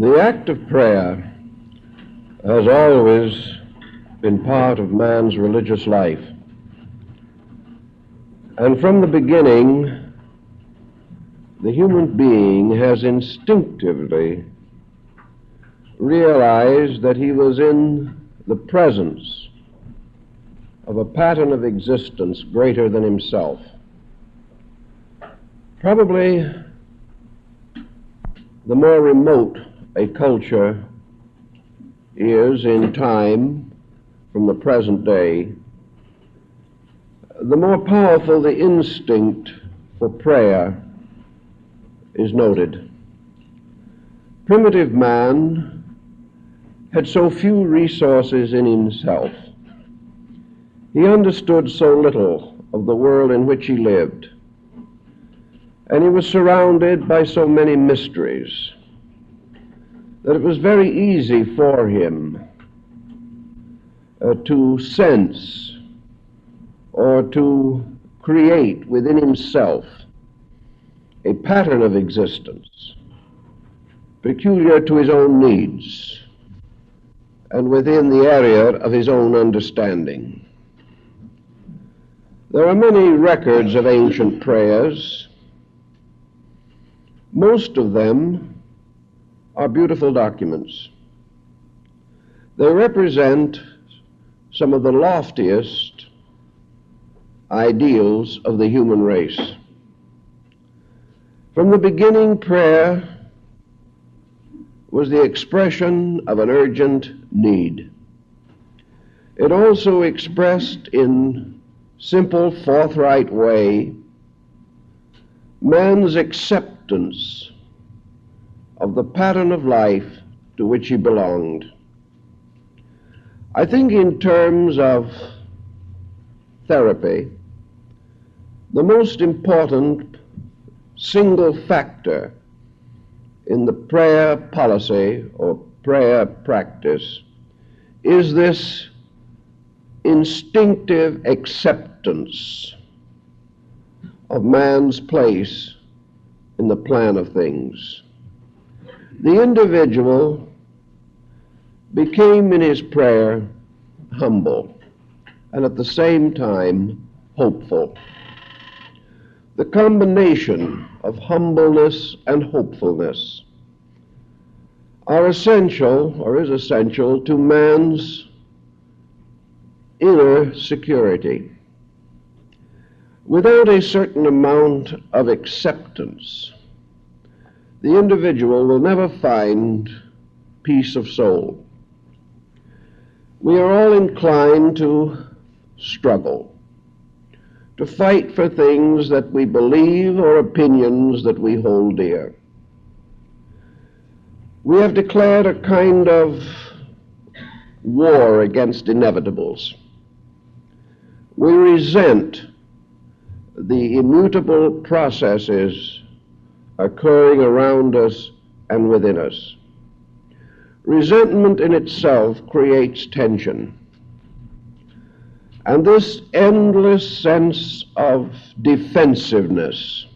The act of prayer has always been part of man's religious life. And from the beginning, the human being has instinctively realized that he was in the presence of a pattern of existence greater than himself. Probably the more remote a culture is in time from the present day, the more powerful the instinct for prayer is noted. Primitive man had so few resources in himself. He understood so little of the world in which he lived, and he was surrounded by so many mysteries that it was very easy for him to sense or to create within himself a pattern of existence peculiar to his own needs and within the area of his own understanding. There are many records of ancient prayers. Most of them are beautiful documents. They represent some of the loftiest ideals of the human race. From the beginning, prayer was the expression of an urgent need. It also expressed in simple, forthright way man's acceptance of the pattern of life to which he belonged. I think in terms of therapy, the most important single factor in the prayer policy or prayer practice is this instinctive acceptance of man's place in the plan of things. The individual became in his prayer humble and at the same time hopeful. The combination of humbleness and hopefulness are essential or is essential to man's inner security. Without a certain amount of acceptance, the individual will never find peace of soul. We are all inclined to struggle, to fight for things that we believe or opinions that we hold dear. We have declared a kind of war against inevitables. We resent the immutable processes occurring around us and within us. Resentment in itself creates tension. And this endless sense of defensiveness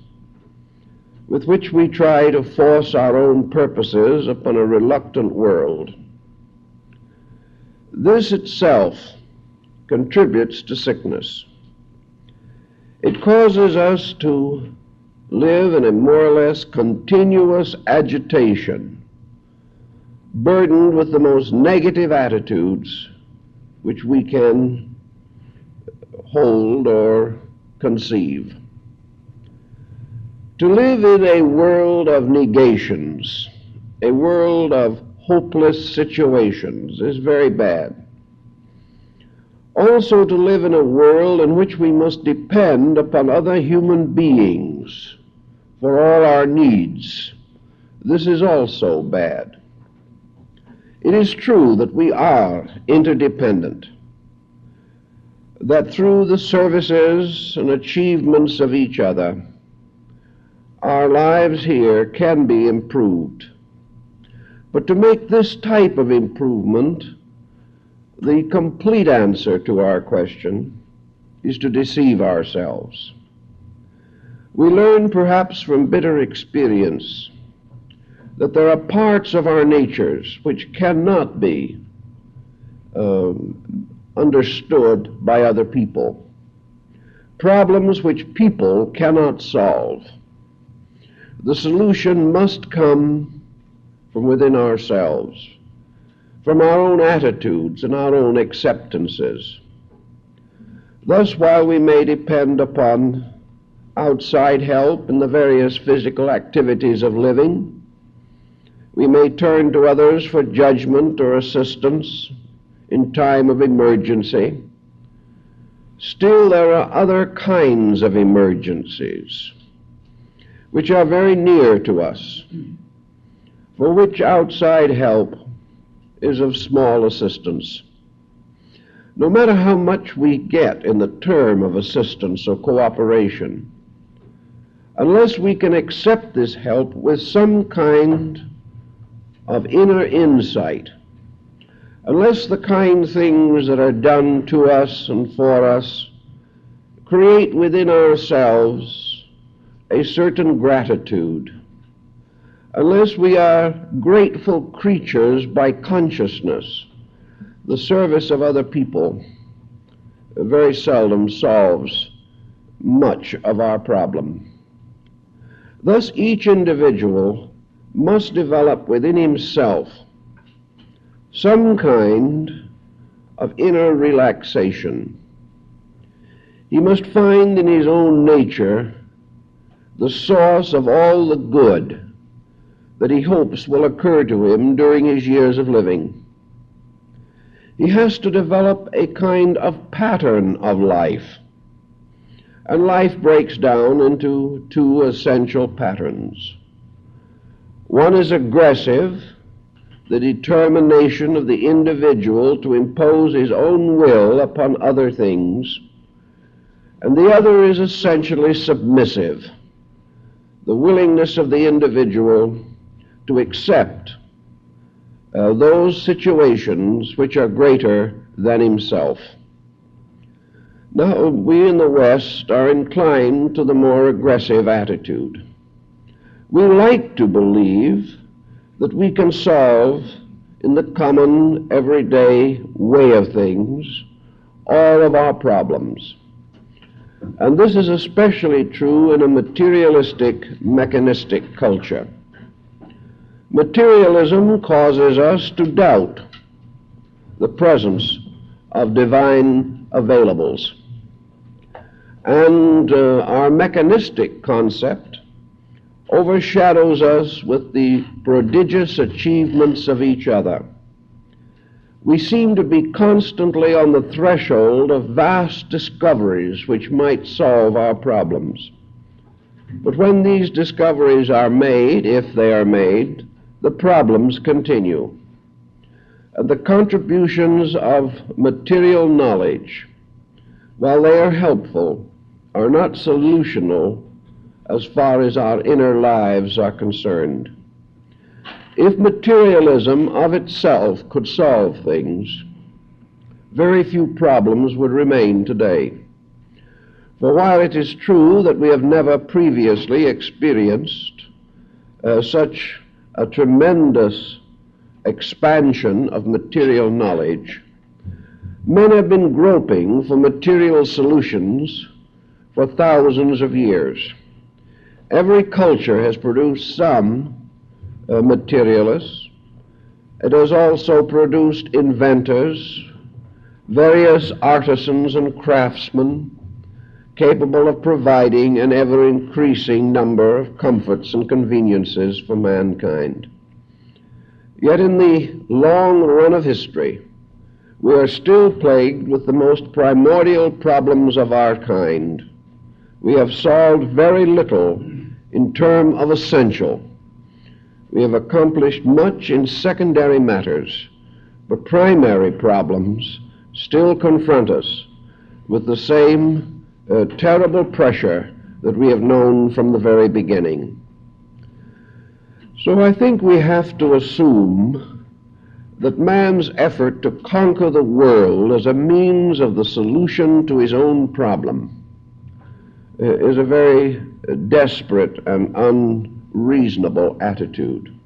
with which we try to force our own purposes upon a reluctant world, this itself contributes to sickness. It causes us to live in a more or less continuous agitation, burdened with the most negative attitudes which we can hold or conceive. To live in a world of negations, a world of hopeless situations, is very bad. Also, to live in a world in which we must depend upon other human beings for all our needs, this is also bad. It is true that we are interdependent, that through the services and achievements of each other, our lives here can be improved. But to make this type of improvement the complete answer to our question is to deceive ourselves. We learn perhaps from bitter experience that there are parts of our natures which cannot be understood by other people, problems which people cannot solve. The solution must come from within ourselves, from our own attitudes and our own acceptances. Thus, while we may depend upon outside help in the various physical activities of living, we may turn to others for judgment or assistance in time of emergency. Still, there are other kinds of emergencies which are very near to us, for which outside help is of small assistance. No matter how much we get in the term of assistance or cooperation, unless we can accept this help with some kind of inner insight, unless the kind things that are done to us and for us create within ourselves a certain gratitude, unless we are grateful creatures by consciousness, the service of other people very seldom solves much of our problem. Thus, each individual must develop within himself some kind of inner relaxation. He must find in his own nature the source of all the good that he hopes will occur to him during his years of living. He has to develop a kind of pattern of life, and life breaks down into two essential patterns. One is aggressive, the determination of the individual to impose his own will upon other things, and the other is essentially submissive, the willingness of the individual to accept those situations which are greater than himself. Now, we in the West are inclined to the more aggressive attitude. We like to believe that we can solve in the common, everyday way of things all of our problems. And this is especially true in a materialistic, mechanistic culture. Materialism causes us to doubt the presence of divine availables. And our mechanistic concept overshadows us with the prodigious achievements of each other. We seem to be constantly on the threshold of vast discoveries which might solve our problems. But when these discoveries are made, if they are made, the problems continue. And the contributions of material knowledge, while they are helpful, are not solutional as far as our inner lives are concerned. If materialism of itself could solve things, very few problems would remain today. For while it is true that we have never previously experienced such a tremendous expansion of material knowledge, men have been groping for material solutions for thousands of years. Every culture has produced some materialists. It has also produced inventors, various artisans and craftsmen capable of providing an ever-increasing number of comforts and conveniences for mankind. Yet in the long run of history, we are still plagued with the most primordial problems of our kind. We have solved very little in terms of essential. We have accomplished much in secondary matters, but primary problems still confront us with the same terrible pressure that we have known from the very beginning. So I think we have to assume that man's effort to conquer the world as a means of the solution to his own problem is a very desperate and unreasonable attitude.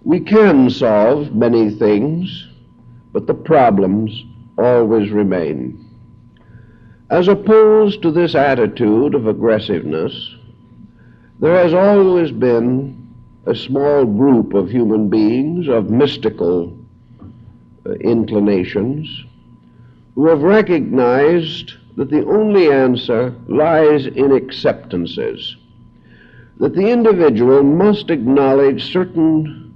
We can solve many things, but the problems always remain. As opposed to this attitude of aggressiveness, there has always been a small group of human beings of mystical inclinations who have recognized that the only answer lies in acceptances, that the individual must acknowledge certain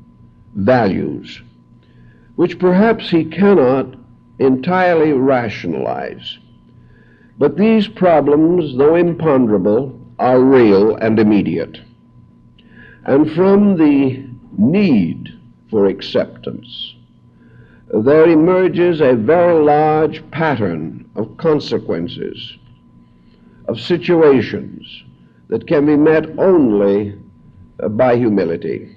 values which perhaps he cannot entirely rationalize. But these problems, though imponderable, are real and immediate. And from the need for acceptance, there emerges a very large pattern of consequences, of situations that can be met only by humility.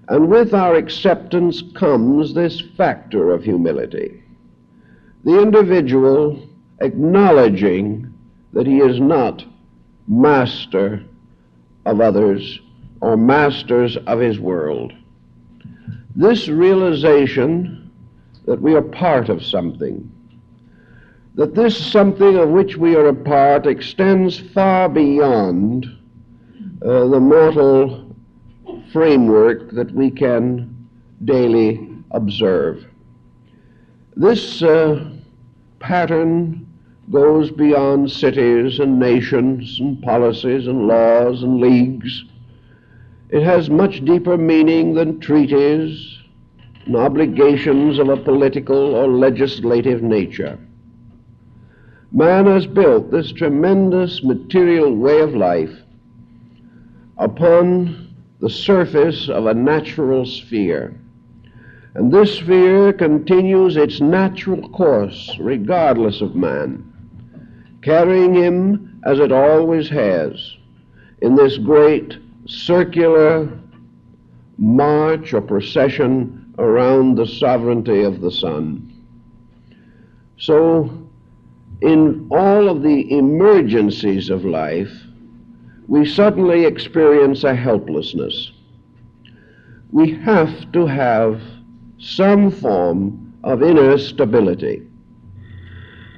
And with our acceptance comes this factor of humility. The individual acknowledging that he is not master of others or masters of his world. This realization that we are part of something, that this something of which we are a part extends far beyond the mortal framework that we can daily observe. This pattern goes beyond cities and nations and policies and laws and leagues. It has much deeper meaning than treaties and obligations of a political or legislative nature. Man has built this tremendous material way of life upon the surface of a natural sphere. And this sphere continues its natural course regardless of man, carrying him as it always has in this great circular march or procession around the sovereignty of the sun. So, in all of the emergencies of life, we suddenly experience a helplessness. We have to have some form of inner stability.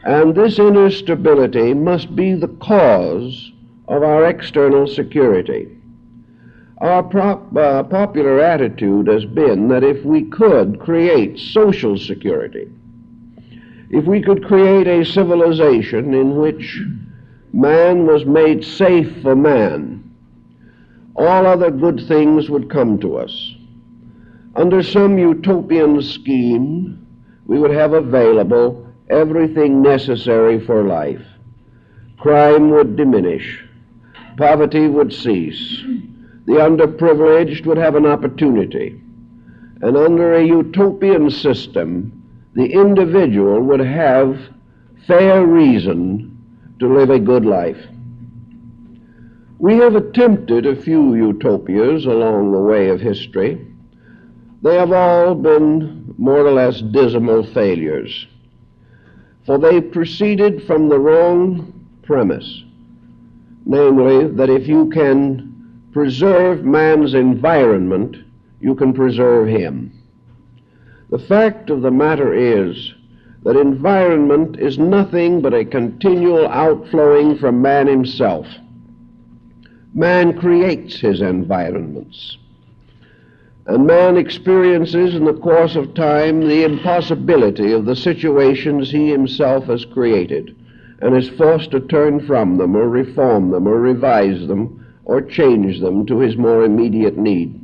And this inner stability must be the cause of our external security. Our popular attitude has been that if we could create social security, if we could create a civilization in which man was made safe for man, all other good things would come to us. Under some utopian scheme, we would have available everything necessary for life. Crime would diminish. Poverty would cease. The underprivileged would have an opportunity. And under a utopian system, the individual would have fair reason to live a good life. We have attempted a few utopias along the way of history. They have all been more or less dismal failures, for they proceeded from the wrong premise, namely that if you can preserve man's environment, you can preserve him. The fact of the matter is that environment is nothing but a continual outflowing from man himself. Man creates his environments, and man experiences in the course of time the impossibility of the situations he himself has created, and is forced to turn from them or reform them or revise them or change them to his more immediate need.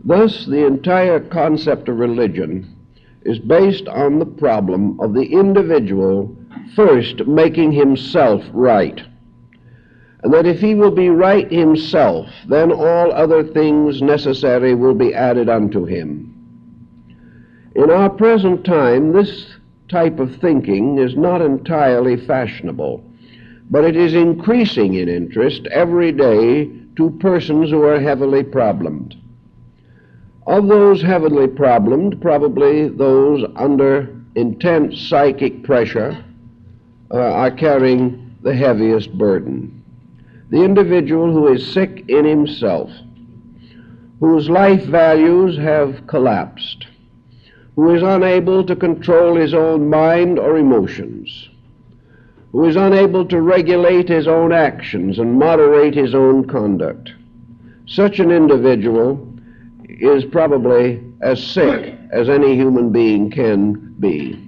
Thus, the entire concept of religion is based on the problem of the individual first making himself right. And that if he will be right himself, then all other things necessary will be added unto him. In our present time, this type of thinking is not entirely fashionable, but it is increasing in interest every day to persons who are heavily problemed. Of those heavily problemed, probably those under intense psychic pressure are carrying the heaviest burden. The individual who is sick in himself, whose life values have collapsed, who is unable to control his own mind or emotions, who is unable to regulate his own actions and moderate his own conduct. Such an individual is probably as sick as any human being can be.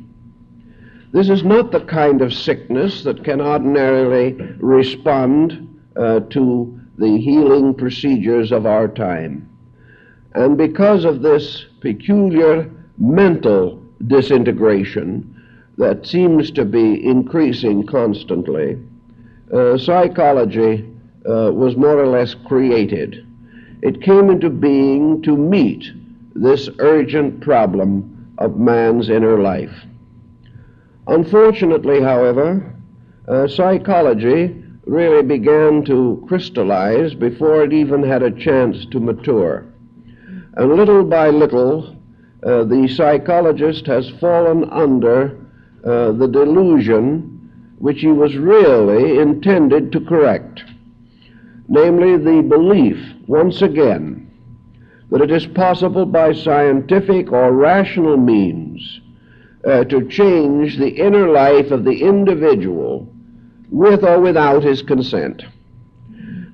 This is not the kind of sickness that can ordinarily respond to the healing procedures of our time. And because of this peculiar mental disintegration that seems to be increasing constantly, psychology was more or less created. It came into being to meet this urgent problem of man's inner life. Unfortunately, however, psychology really began to crystallize before it even had a chance to mature. And little by little, the psychologist has fallen under the delusion which he was really intended to correct, namely the belief, once again, that it is possible by scientific or rational means to change the inner life of the individual with or without his consent.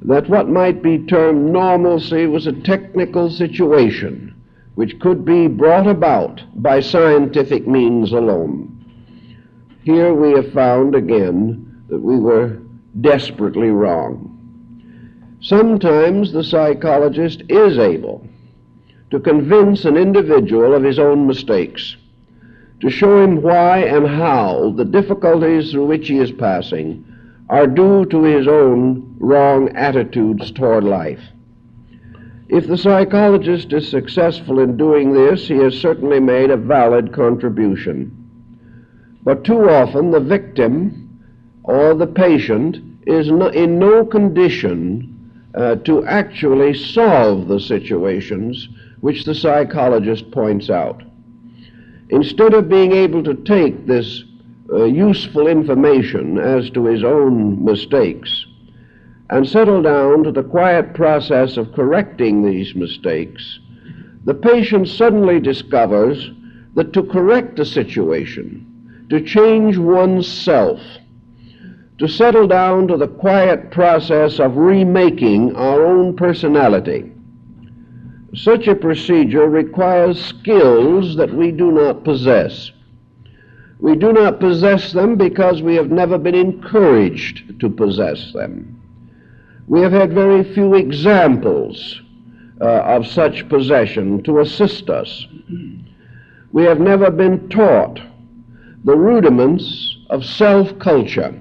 That what might be termed normalcy was a technical situation which could be brought about by scientific means alone. Here we have found again that we were desperately wrong. Sometimes the psychologist is able to convince an individual of his own mistakes, to show him why and how the difficulties through which he is passing are due to his own wrong attitudes toward life. If the psychologist is successful in doing this, he has certainly made a valid contribution. But too often the victim or the patient is in no condition to actually solve the situations which the psychologist points out. Instead of being able to take this useful information as to his own mistakes and settle down to the quiet process of correcting these mistakes, the patient suddenly discovers that to correct a situation, to change one's self, to settle down to the quiet process of remaking our own personality, such a procedure requires skills that we do not possess. We do not possess them because we have never been encouraged to possess them. We have had very few examples of such possession to assist us. We have never been taught the rudiments of self-culture.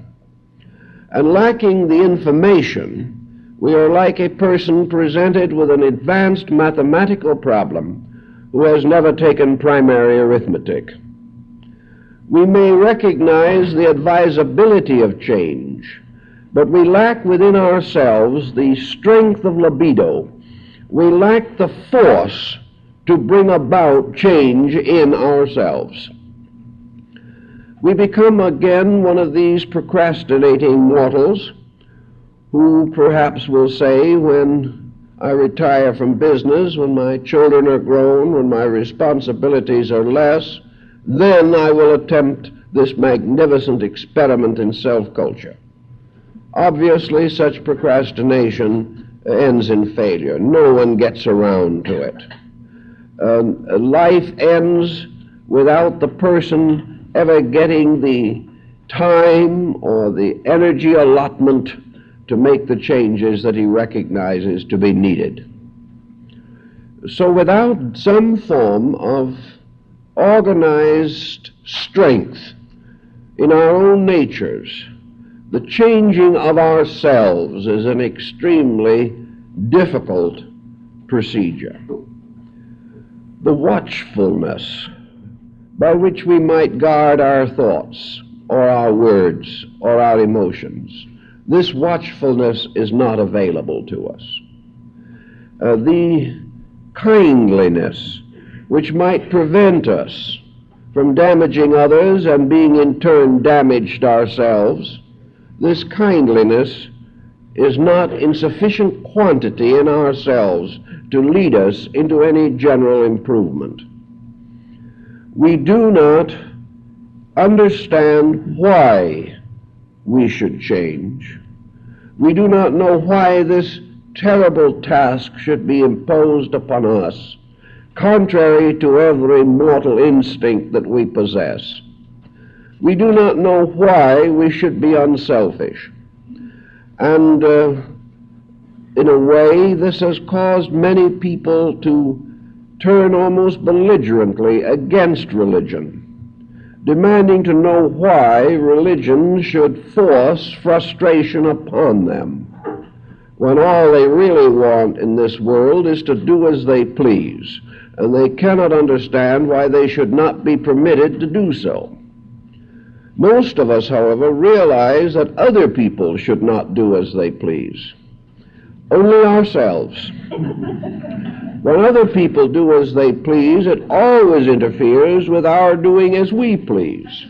And lacking the information, we are like a person presented with an advanced mathematical problem who has never taken primary arithmetic. We may recognize the advisability of change, but we lack within ourselves the strength of libido. We lack the force to bring about change in ourselves. We become again one of these procrastinating mortals who perhaps will say, when I retire from business, when my children are grown, when my responsibilities are less, then I will attempt this magnificent experiment in self-culture. Obviously, such procrastination ends in failure. No one gets around to it. Life ends without the person ever getting the time or the energy allotment to make the changes that he recognizes to be needed. So without some form of organized strength in our own natures, the changing of ourselves is an extremely difficult procedure. The watchfulness by which we might guard our thoughts or our words or our emotions, this watchfulness is not available to us. The kindliness which might prevent us from damaging others and being in turn damaged ourselves, this kindliness is not in sufficient quantity in ourselves to lead us into any general improvement. We do not understand why we should change. We do not know why this terrible task should be imposed upon us, contrary to every mortal instinct that we possess. We do not know why we should be unselfish. And in a way, this has caused many people to turn almost belligerently against religion, demanding to know why religion should force frustration upon them, when all they really want in this world is to do as they please, and they cannot understand why they should not be permitted to do so. Most of us, however, realize that other people should not do as they please, only ourselves. When other people do as they please, it always interferes with our doing as we please.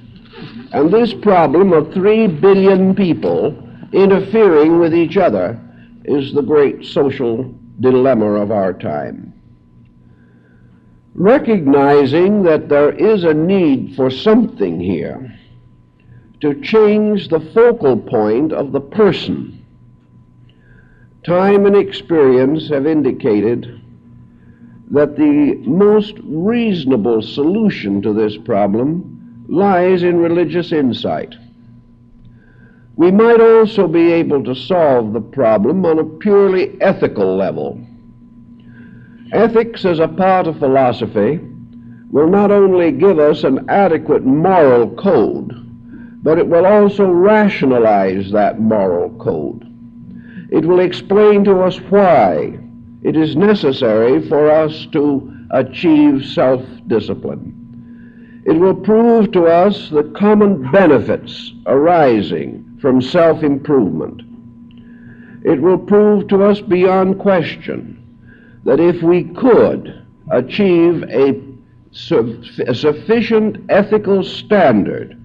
And this problem of 3 billion people interfering with each other is the great social dilemma of our time. Recognizing that there is a need for something here to change the focal point of the person, time and experience have indicated that the most reasonable solution to this problem lies in religious insight. We might also be able to solve the problem on a purely ethical level. Ethics as a part of philosophy will not only give us an adequate moral code, but it will also rationalize that moral code. It will explain to us why it is necessary for us to achieve self-discipline. It will prove to us the common benefits arising from self-improvement. It will prove to us beyond question that if we could achieve a sufficient ethical standard,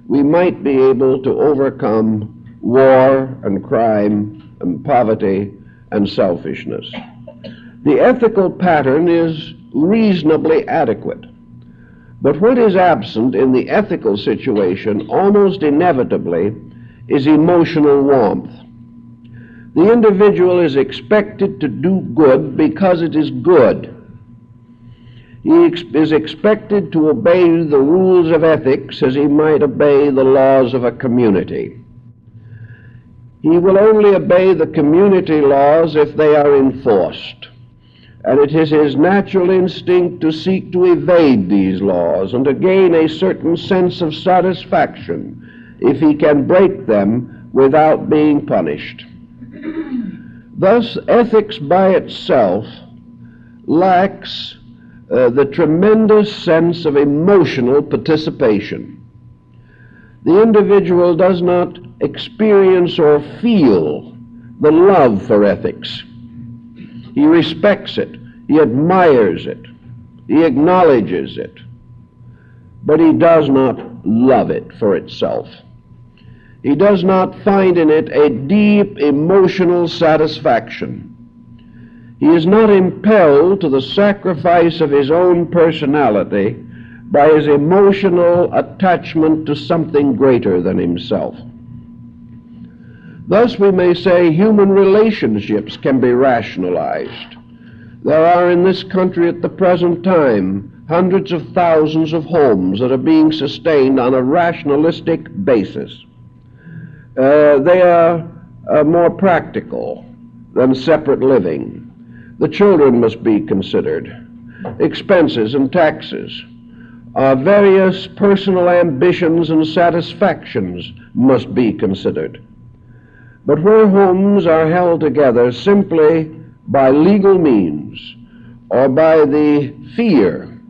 we might be able to overcome war and crime and poverty and selfishness. The ethical pattern is reasonably adequate, but what is absent in the ethical situation almost inevitably is emotional warmth. The individual is expected to do good because it is good. He is expected to obey the rules of ethics as he might obey the laws of a community. He will only obey the community laws if they are enforced. And it is his natural instinct to seek to evade these laws and to gain a certain sense of satisfaction if he can break them without being punished. Thus, ethics by itself lacks the tremendous sense of emotional participation. The individual does not experience or feel the love for ethics. He respects it, he admires it, he acknowledges it, but he does not love it for itself. He does not find in it a deep emotional satisfaction. He is not impelled to the sacrifice of his own personality by his emotional attachment to something greater than himself. Thus, we may say human relationships can be rationalized. There are in this country at the present time hundreds of thousands of homes that are being sustained on a rationalistic basis. They are more practical than separate living. The children must be considered, expenses and taxes. Various personal ambitions and satisfactions must be considered. But where homes are held together simply by legal means or by the fear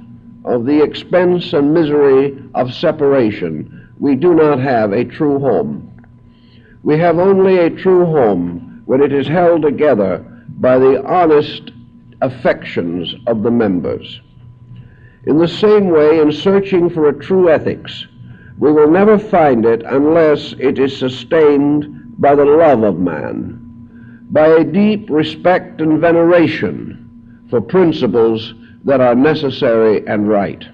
of the expense and misery of separation, we do not have a true home. We have only a true home when it is held together by the honest affections of the members. In the same way, in searching for a true ethics, we will never find it unless it is sustained by the love of man, by a deep respect and veneration for principles that are necessary and right.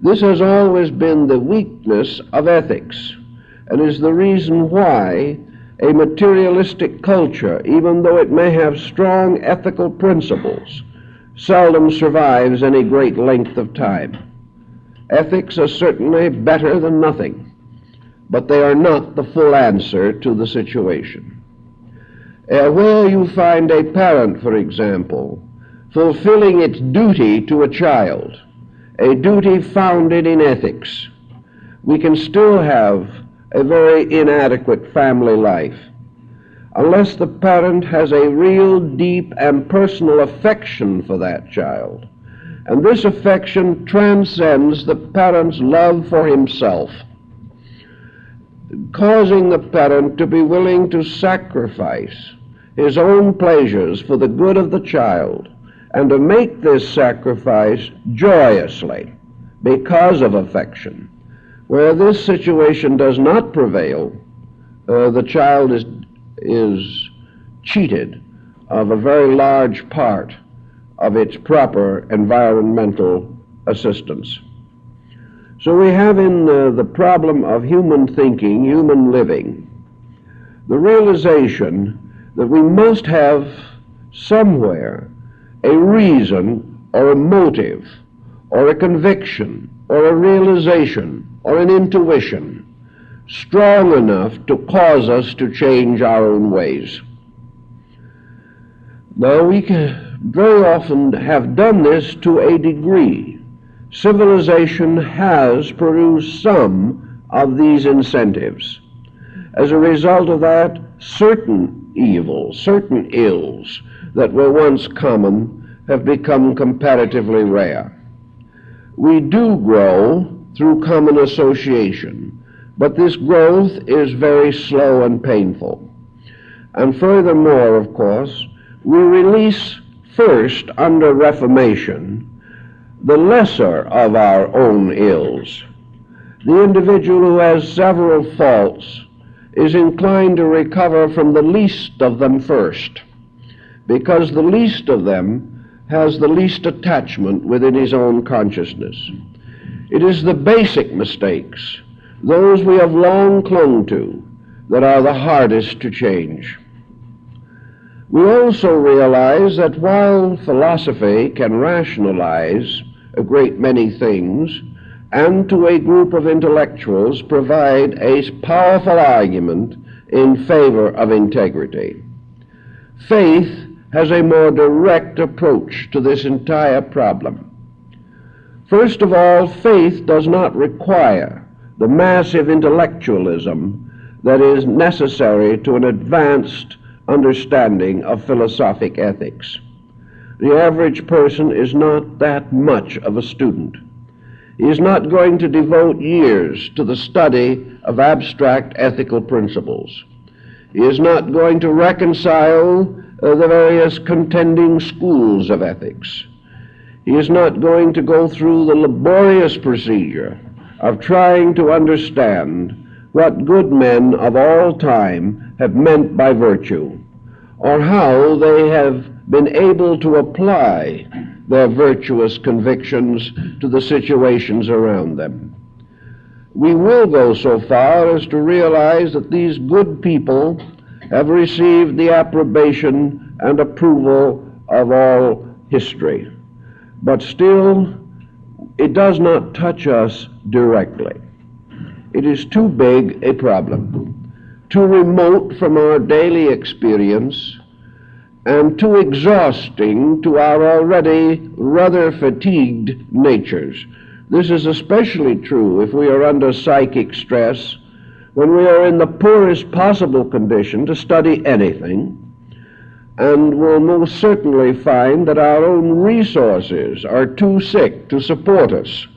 This has always been the weakness of ethics, and is the reason why a materialistic culture, even though it may have strong ethical principles, seldom survives any great length of time. Ethics are certainly better than nothing, but they are not the full answer to the situation. Where you find a parent, for example, fulfilling its duty to a child, a duty founded in ethics, we can still have a very inadequate family life unless the parent has a real deep and personal affection for that child. And this affection transcends the parent's love for himself, causing the parent to be willing to sacrifice his own pleasures for the good of the child, and to make this sacrifice joyously because of affection. Where this situation does not prevail, the child is cheated of a very large part of its proper environmental assistance. So we have in the problem of human thinking, human living, the realization that we must have somewhere a reason or a motive or a conviction or a realization or an intuition strong enough to cause us to change our own ways. Now, we very often have done this to a degree. Civilization has produced some of these incentives. As a result of that, certain evils, certain ills that were once common have become comparatively rare. We do grow through common association, but this growth is very slow and painful. And furthermore, of course, we release first under reformation the lesser of our own ills. The individual who has several faults is inclined to recover from the least of them first, because the least of them has the least attachment within his own consciousness. It is the basic mistakes, those we have long clung to, that are the hardest to change. We also realize that while philosophy can rationalize a great many things, and to a group of intellectuals provide a powerful argument in favor of integrity, faith has a more direct approach to this entire problem. First of all, faith does not require the massive intellectualism that is necessary to an advanced understanding of philosophic ethics. The average person is not that much of a student. He is not going to devote years to the study of abstract ethical principles. He is not going to reconcile the various contending schools of ethics. He is not going to go through the laborious procedure of trying to understand what good men of all time have meant by virtue, or how they have been able to apply their virtuous convictions to the situations around them. We will go so far as to realize that these good people have received the approbation and approval of all history. But still, it does not touch us directly. It is too big a problem, too remote from our daily experience, and too exhausting to our already rather fatigued natures. This is especially true if we are under psychic stress, when we are in the poorest possible condition to study anything, and will most certainly find that our own resources are too sick to support us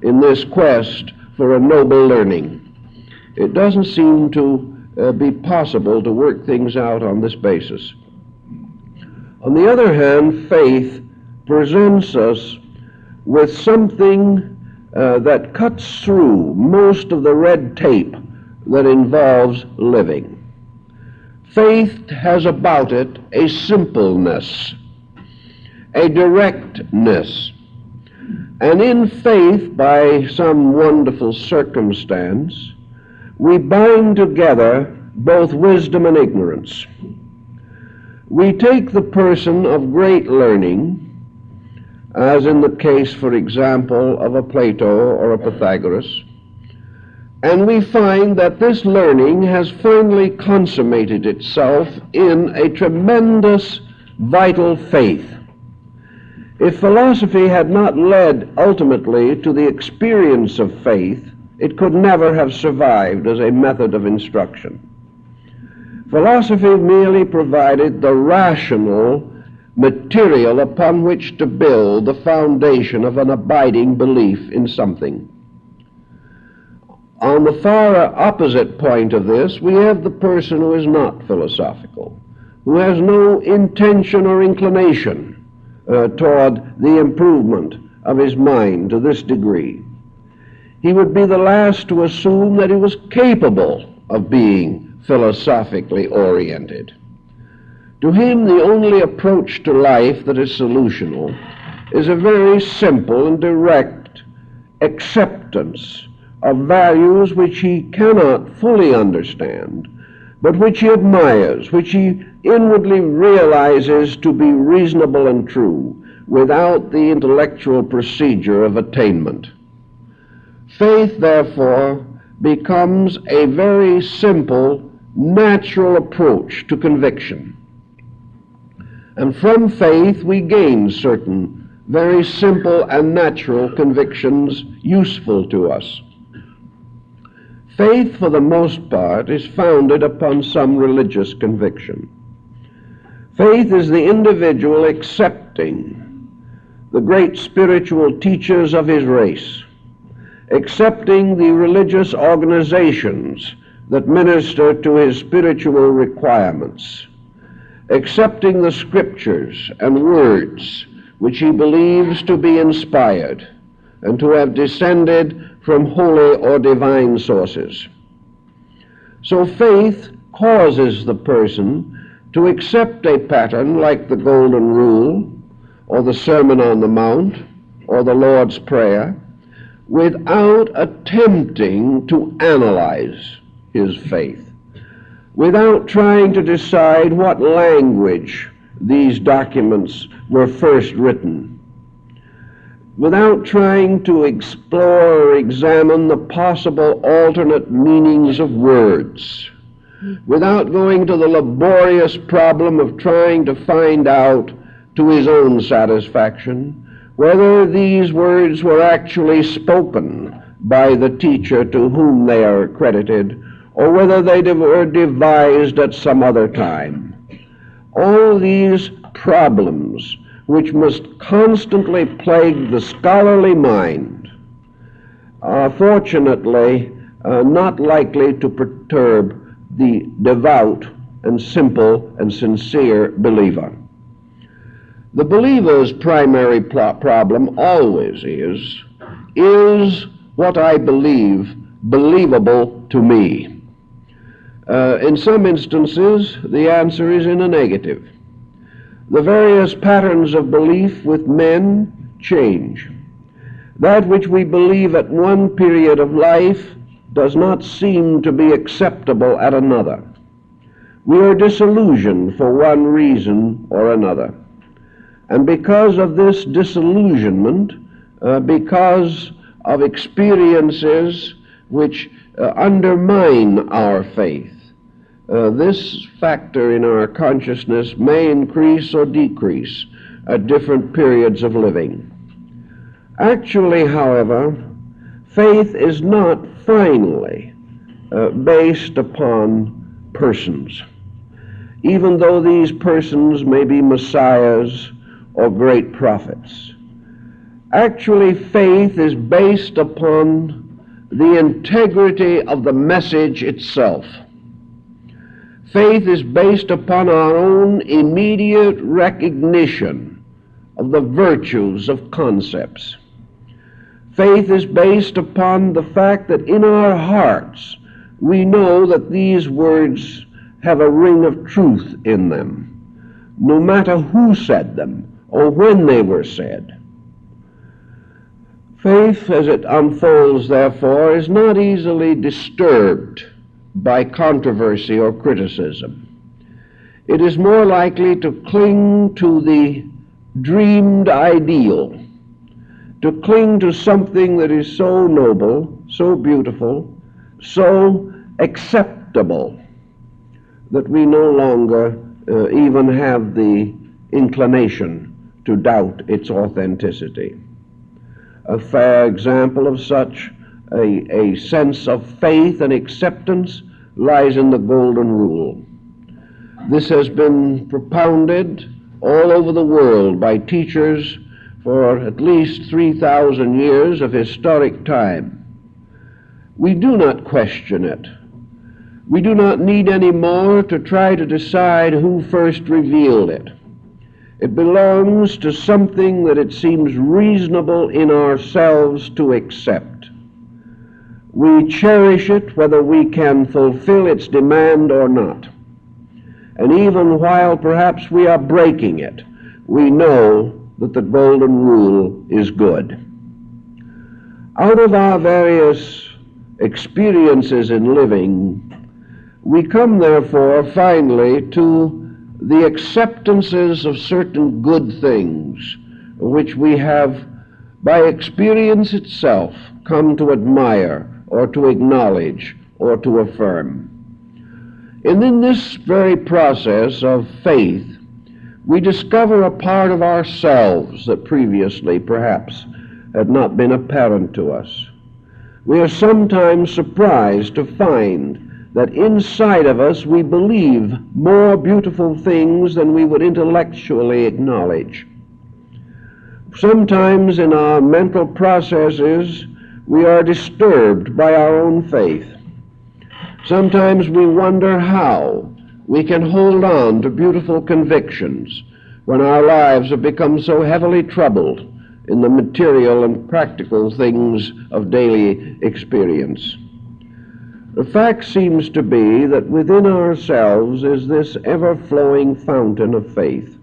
in this quest for a noble learning. It doesn't seem to be possible to work things out on this basis. On the other hand, faith presents us with something that cuts through most of the red tape that involves living. Faith has about it a simpleness, a directness. And in faith, by some wonderful circumstance, we bind together both wisdom and ignorance. We take the person of great learning, as in the case, for example, of a Plato or a Pythagoras, and we find that this learning has finally consummated itself in a tremendous vital faith. If philosophy had not led ultimately to the experience of faith, it could never have survived as a method of instruction. Philosophy merely provided the rational material upon which to build the foundation of an abiding belief in something. On the far opposite point of this, we have the person who is not philosophical, who has no intention or inclination toward the improvement of his mind to this degree. He would be the last to assume that he was capable of being philosophically oriented. To him, the only approach to life that is solutional is a very simple and direct acceptance of values which he cannot fully understand, but which he admires, which he inwardly realizes to be reasonable and true, without the intellectual procedure of attainment. Faith, therefore, becomes a very simple, natural approach to conviction. And from faith we gain certain very simple and natural convictions useful to us. Faith, for the most part, is founded upon some religious conviction. Faith is the individual accepting the great spiritual teachers of his race, accepting the religious organizations that minister to his spiritual requirements, accepting the scriptures and words which he believes to be inspired and to have descended from holy or divine sources. So faith causes the person to accept a pattern like the Golden Rule, or the Sermon on the Mount, or the Lord's Prayer, without attempting to analyze his faith, without trying to decide what language these documents were first written, without trying to explore or examine the possible alternate meanings of words, without going to the laborious problem of trying to find out to his own satisfaction whether these words were actually spoken by the teacher to whom they are accredited, or whether they were devised at some other time. All these problems, which must constantly plague the scholarly mind, are fortunately not likely to perturb the devout and simple and sincere believer. The believer's primary problem always is what I believe believable to me? In some instances, the answer is in a negative. The various patterns of belief with men change. That which we believe at one period of life does not seem to be acceptable at another. We are disillusioned for one reason or another. And because of this disillusionment, because of experiences which undermine our faith, this factor in our consciousness may increase or decrease at different periods of living. Actually, however, faith is not finally based upon persons, even though these persons may be messiahs or great prophets. Actually, faith is based upon the integrity of the message itself. Faith is based upon our own immediate recognition of the virtues of concepts. Faith is based upon the fact that in our hearts we know that these words have a ring of truth in them, no matter who said them or when they were said. Faith, as it unfolds, therefore, is not easily disturbed by controversy or criticism. It is more likely to cling to the dreamed ideal, to cling to something that is so noble, so beautiful, so acceptable, that we no longer even have the inclination to doubt its authenticity. A fair example of such a sense of faith and acceptance lies in the Golden Rule. This has been propounded all over the world by teachers for at least 3,000 years of historic time. We do not question it. We do not need any more to try to decide who first revealed it. It belongs to something that it seems reasonable in ourselves to accept. We cherish it whether we can fulfill its demand or not. And even while perhaps we are breaking it, we know that the Golden Rule is good. Out of our various experiences in living, we come therefore finally to the acceptances of certain good things which we have, by experience itself, come to admire or to acknowledge or to affirm. And in this very process of faith, we discover a part of ourselves that previously perhaps had not been apparent to us. We are sometimes surprised to find that inside of us we believe more beautiful things than we would intellectually acknowledge. Sometimes in our mental processes we are disturbed by our own faith. Sometimes we wonder how we can hold on to beautiful convictions when our lives have become so heavily troubled in the material and practical things of daily experience. The fact seems to be that within ourselves is this ever-flowing fountain of faith,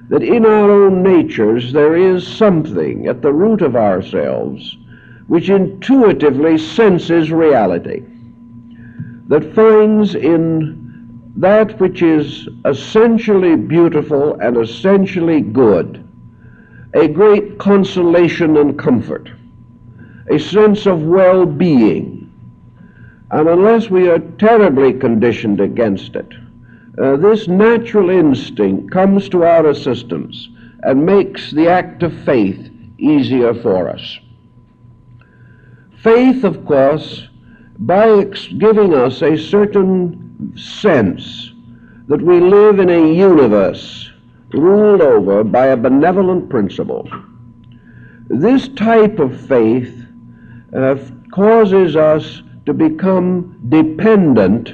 that in our own natures there is something at the root of ourselves which intuitively senses reality, that finds in that which is essentially beautiful and essentially good a great consolation and comfort, a sense of well-being. And unless we are terribly conditioned against it, this natural instinct comes to our assistance and makes the act of faith easier for us. Faith, of course, by giving us a certain sense that we live in a universe ruled over by a benevolent principle, this type of faith causes us to become dependent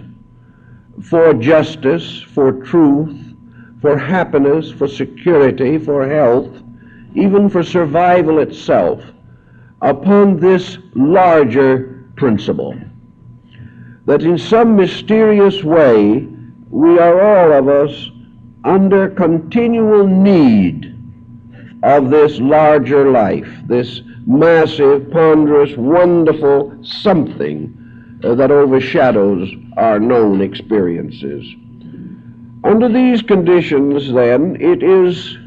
for justice, for truth, for happiness, for security, for health, even for survival itself, upon this larger principle. That in some mysterious way we are all of us under continual need of this larger life, this massive, ponderous, wonderful something that overshadows our known experiences. Under these conditions, then, it is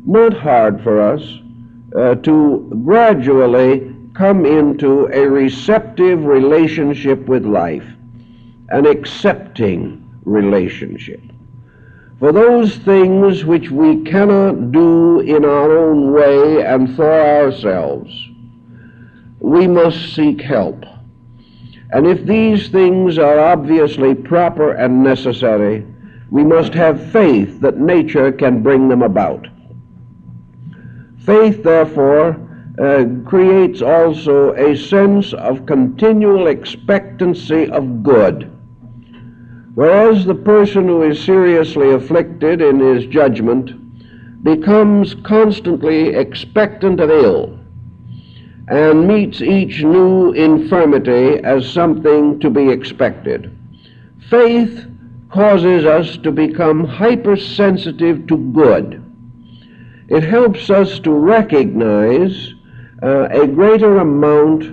not hard for us to gradually come into a receptive relationship with life, an accepting relationship. For those things which we cannot do in our own way and for ourselves, we must seek help. And if these things are obviously proper and necessary, we must have faith that nature can bring them about. Faith, therefore, creates also a sense of continual expectancy of good. Whereas the person who is seriously afflicted in his judgment becomes constantly expectant of ill and meets each new infirmity as something to be expected, faith causes us to become hypersensitive to good. It helps us to recognize a greater amount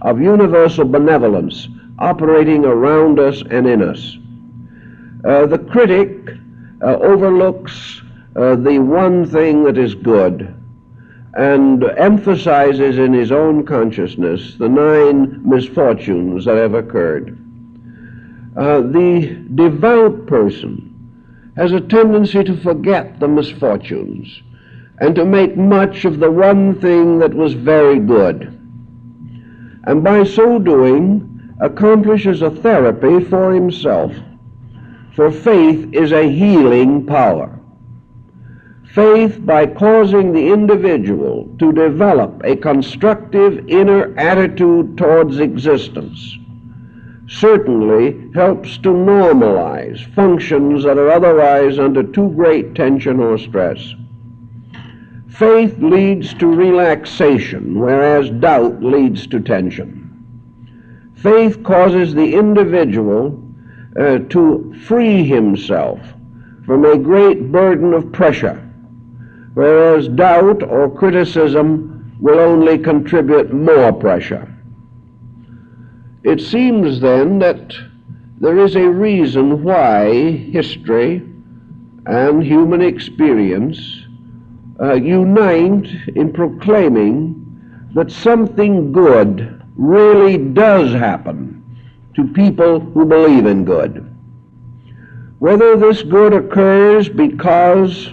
of universal benevolence operating around us and in us. The critic overlooks the one thing that is good and emphasizes in his own consciousness the 9 misfortunes that have occurred. The devout person has a tendency to forget the misfortunes and to make much of the one thing that was very good, and by so doing accomplishes a therapy for himself. For faith is a healing power. Faith, by causing the individual to develop a constructive inner attitude towards existence, certainly helps to normalize functions that are otherwise under too great tension or stress. Faith leads to relaxation, whereas doubt leads to tension. Faith causes the individual to free himself from a great burden of pressure, whereas doubt or criticism will only contribute more pressure. It seems then that there is a reason why history and human experience unite in proclaiming that something good really does happen to people who believe in good. Whether this good occurs because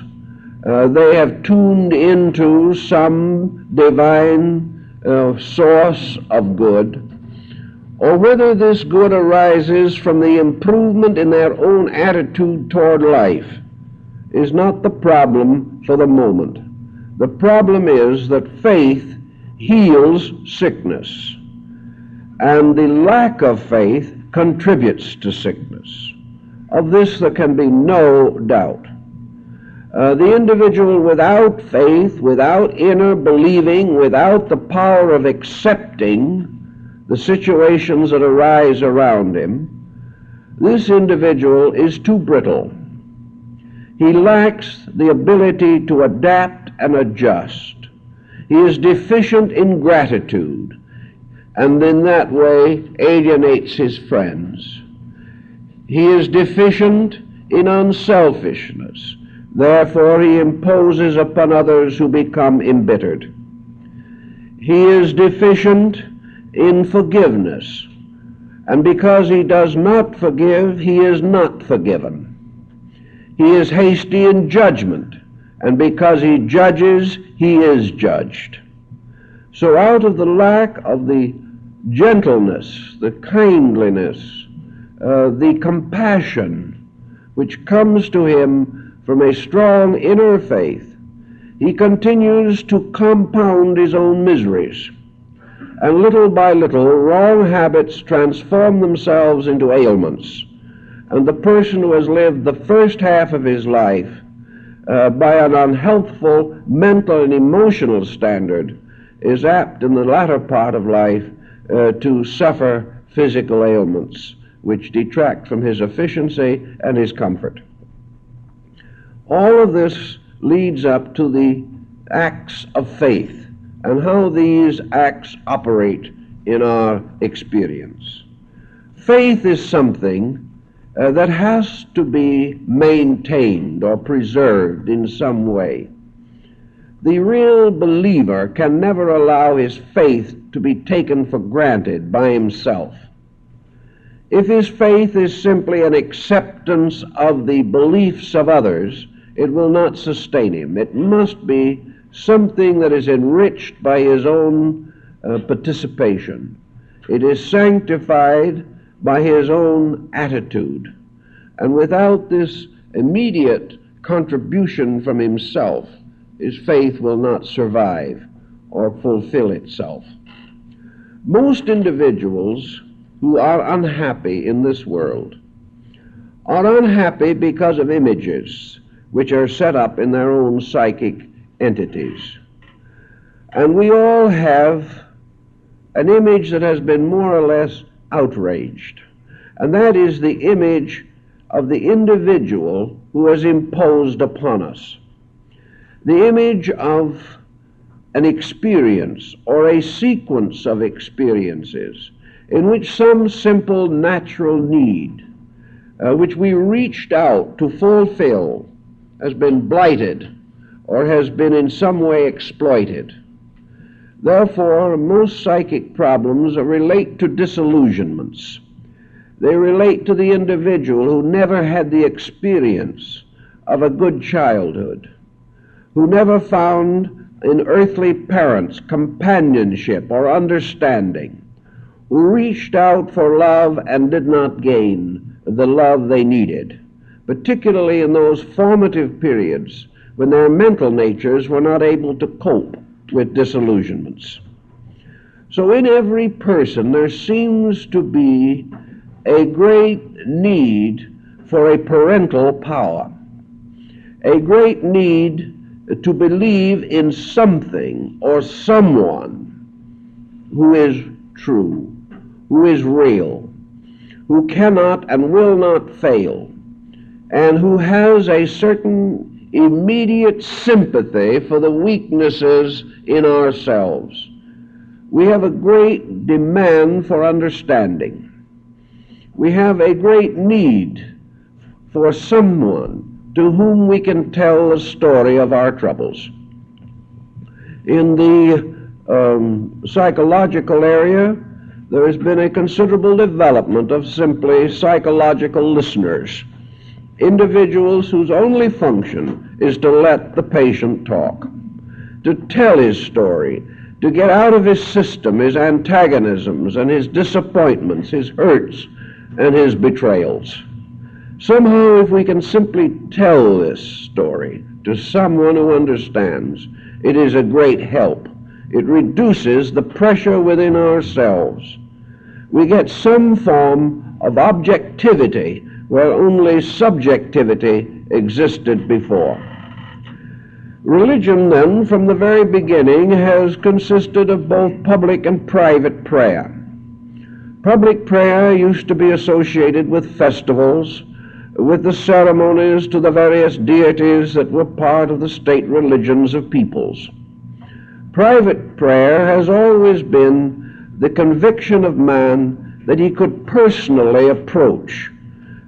they have tuned into some divine source of good, or whether this good arises from the improvement in their own attitude toward life, is not the problem for the moment. The problem is that faith heals sickness, and the lack of faith contributes to sickness. Of this there can be no doubt. The individual without faith, without inner believing, without the power of accepting the situations that arise around him, this individual is too brittle. He lacks the ability to adapt and adjust. He is deficient in gratitude, and in that way alienates his friends. He is deficient in unselfishness. Therefore he imposes upon others who become embittered. He is deficient in forgiveness, and because he does not forgive, he is not forgiven. He is hasty in judgment, and because he judges, he is judged. So out of the lack of the gentleness, the kindliness, the compassion which comes to him from a strong inner faith, he continues to compound his own miseries. And little by little, wrong habits transform themselves into ailments. And the person who has lived the first half of his life by an unhealthful mental and emotional standard is apt in the latter part of life to suffer physical ailments, which detract from his efficiency and his comfort. All of this leads up to the acts of faith and how these acts operate in our experience. Faith is something that has to be maintained or preserved in some way. The real believer can never allow his faith to be taken for granted by himself. If his faith is simply an acceptance of the beliefs of others, it will not sustain him. It must be something that is enriched by his own participation. It is sanctified by his own attitude. And without this immediate contribution from himself, his faith will not survive or fulfill itself. Most individuals who are unhappy in this world are unhappy because of images which are set up in their own psychic entities. And we all have an image that has been more or less outraged, and that is the image of the individual who has imposed upon us. the image of an experience or a sequence of experiences in which some simple natural need, which we reached out to fulfill, has been blighted or has been in some way exploited. Therefore, most psychic problems relate to disillusionments. They relate to the individual who never had the experience of a good childhood, who never found in earthly parents companionship or understanding, who reached out for love and did not gain the love they needed, particularly in those formative periods when their mental natures were not able to cope with disillusionments. So in every person there seems to be a great need for a parental power, a great need to believe in something or someone who is true, who is real, who cannot and will not fail, and who has a certain immediate sympathy for the weaknesses in ourselves. We have a great demand for understanding. We have a great need for someone to whom we can tell the story of our troubles. In the psychological area, there has been a considerable development of simply psychological listeners, individuals whose only function is to let the patient talk, to tell his story, to get out of his system his antagonisms and his disappointments, his hurts and his betrayals. Somehow, if we can simply tell this story to someone who understands, it is a great help. It reduces the pressure within ourselves. We get some form of objectivity where only subjectivity existed before. Religion, then, from the very beginning, has consisted of both public and private prayer. Public prayer used to be associated with festivals, with the ceremonies to the various deities that were part of the state religions of peoples. Private prayer has always been the conviction of man that he could personally approach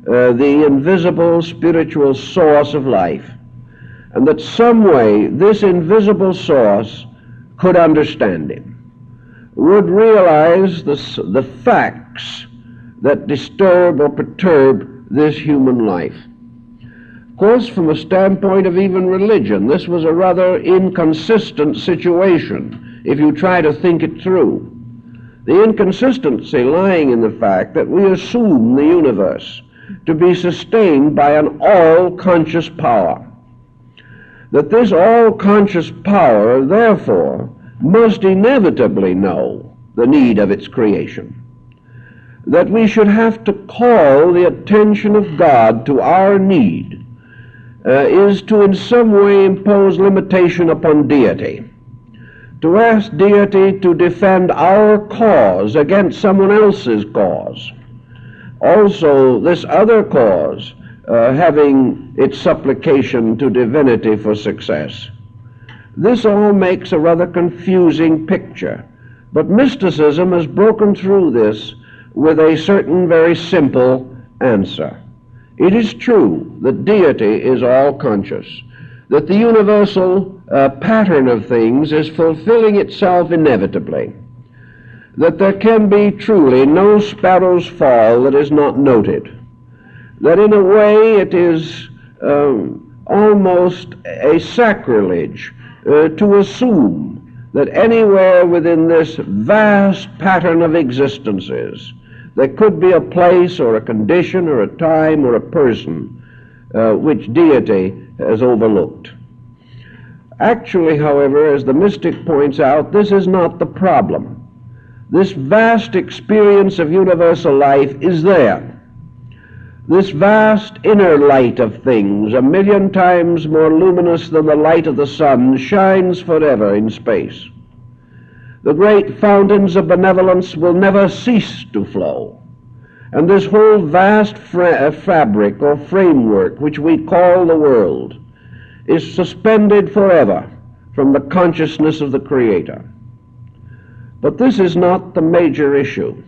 the invisible spiritual source of life, and that some way this invisible source could understand him, would realize the facts that disturb or perturb this human life. Of course, from a standpoint of even religion, this was a rather inconsistent situation if you try to think it through. The inconsistency lying in the fact that we assume the universe to be sustained by an all-conscious power, that this all-conscious power, therefore, must inevitably know the need of its creation, that we should have to call the attention of God to our need is to in some way impose limitation upon deity, to ask deity to defend our cause against someone else's cause. Also, this other cause having its supplication to divinity for success. This all makes a rather confusing picture, but mysticism has broken through this with a certain very simple answer. It is true that deity is all-conscious, that the universal pattern of things is fulfilling itself inevitably, that there can be truly no sparrow's fall that is not noted, that in a way it is almost a sacrilege to assume that anywhere within this vast pattern of existences there could be a place or a condition or a time or a person which deity has overlooked. Actually, however, as the mystic points out, this is not the problem. This vast experience of universal life is there. This vast inner light of things, 1,000,000 times more luminous than the light of the sun, shines forever in space. The great fountains of benevolence will never cease to flow. And this whole vast fabric or framework which we call the world is suspended forever from the consciousness of the Creator. But this is not the major issue.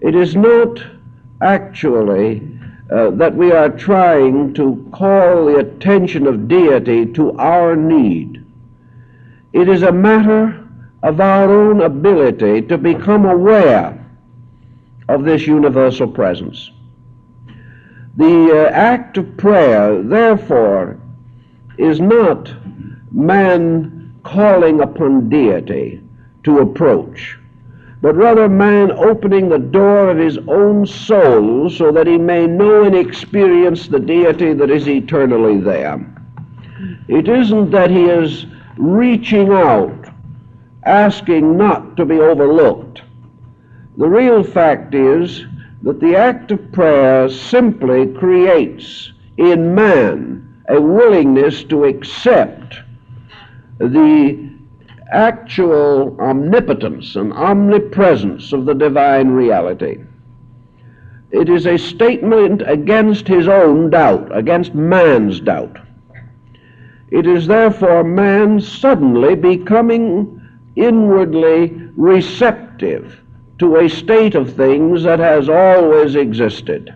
It is not actually that we are trying to call the attention of deity to our need. It is a matter of our own ability to become aware of this universal presence. The act of prayer, therefore, is not man calling upon deity to approach, but rather man opening the door of his own soul so that he may know and experience the deity that is eternally there. It isn't that he is reaching out, asking not to be overlooked. The real fact is that the act of prayer simply creates in man a willingness to accept the actual omnipotence and omnipresence of the divine reality. It is a statement against his own doubt, against man's doubt. It is therefore man suddenly becoming inwardly receptive to a state of things that has always existed.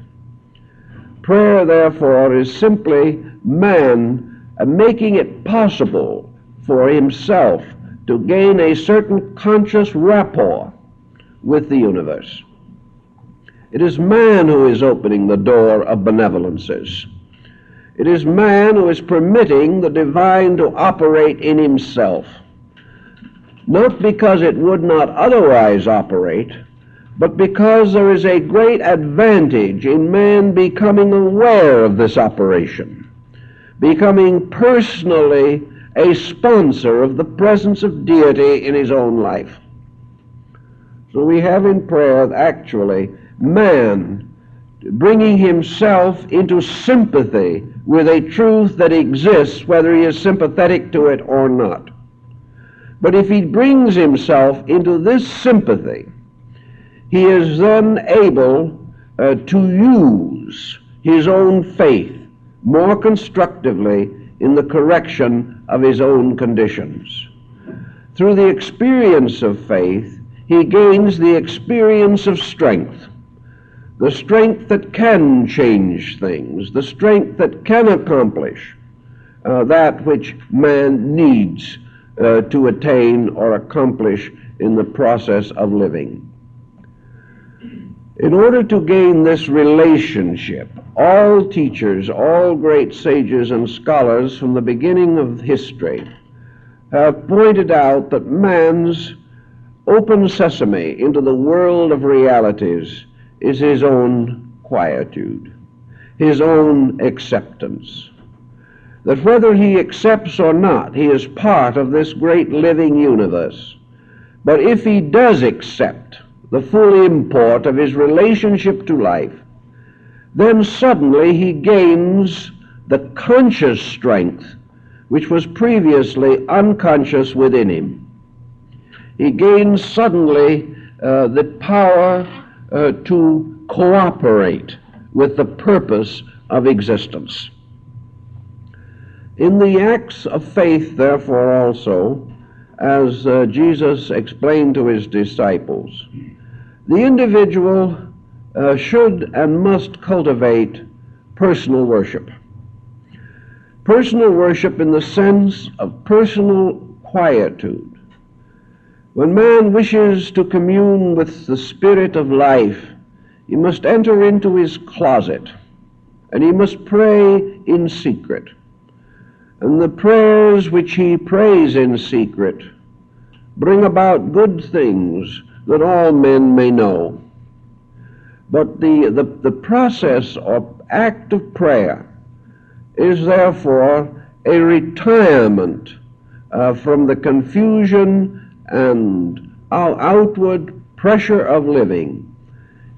Prayer, therefore, is simply man making it possible for himself to gain a certain conscious rapport with the universe. It is man who is opening the door of benevolences. It is man who is permitting the divine to operate in himself, not because it would not otherwise operate, but because there is a great advantage in man becoming aware of this operation, becoming personally a sponsor of the presence of deity in his own life. So we have in prayer actually man bringing himself into sympathy with a truth that exists, whether he is sympathetic to it or not. But if he brings himself into this sympathy, he is then able to use his own faith more constructively in the correction of his own conditions. Through the experience of faith, he gains the experience of strength, the strength that can change things, the strength that can accomplish that which man needs to attain or accomplish in the process of living. In order to gain this relationship, all teachers, all great sages and scholars from the beginning of history have pointed out that man's open sesame into the world of realities is his own quietude, his own acceptance. That whether he accepts or not, he is part of this great living universe. But if he does accept the full import of his relationship to life, then suddenly he gains the conscious strength which was previously unconscious within him. He gains suddenly the power to cooperate with the purpose of existence. In the acts of faith, therefore, also, as Jesus explained to his disciples, the individual should and must cultivate personal worship. Personal worship in the sense of personal quietude. When man wishes to commune with the Spirit of life, he must enter into his closet, and he must pray in secret. And the prayers which he prays in secret bring about good things that all men may know. But the process or act of prayer is therefore a retirement from the confusion and outward pressure of living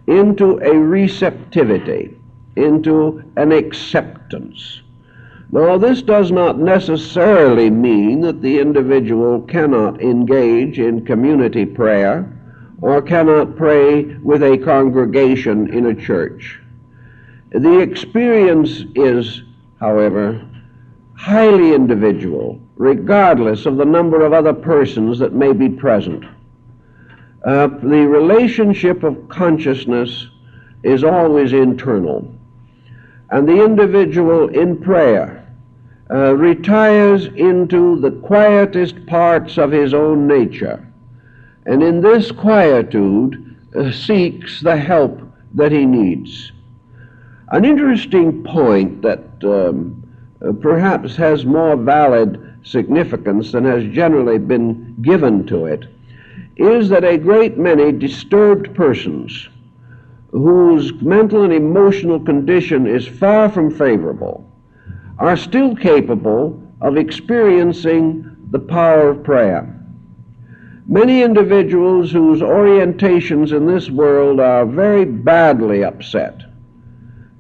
into a receptivity, into an acceptance. Now, this does not necessarily mean that the individual cannot engage in community prayer or cannot pray with a congregation in a church. The experience is, however, highly individual, regardless of the number of other persons that may be present. The relationship of consciousness is always internal, and the individual in prayer retires into the quietest parts of his own nature, and in this quietude seeks the help that he needs. An interesting point that perhaps has more valid significance than has generally been given to it is that a great many disturbed persons whose mental and emotional condition is far from favorable are still capable of experiencing the power of prayer. Many individuals whose orientations in this world are very badly upset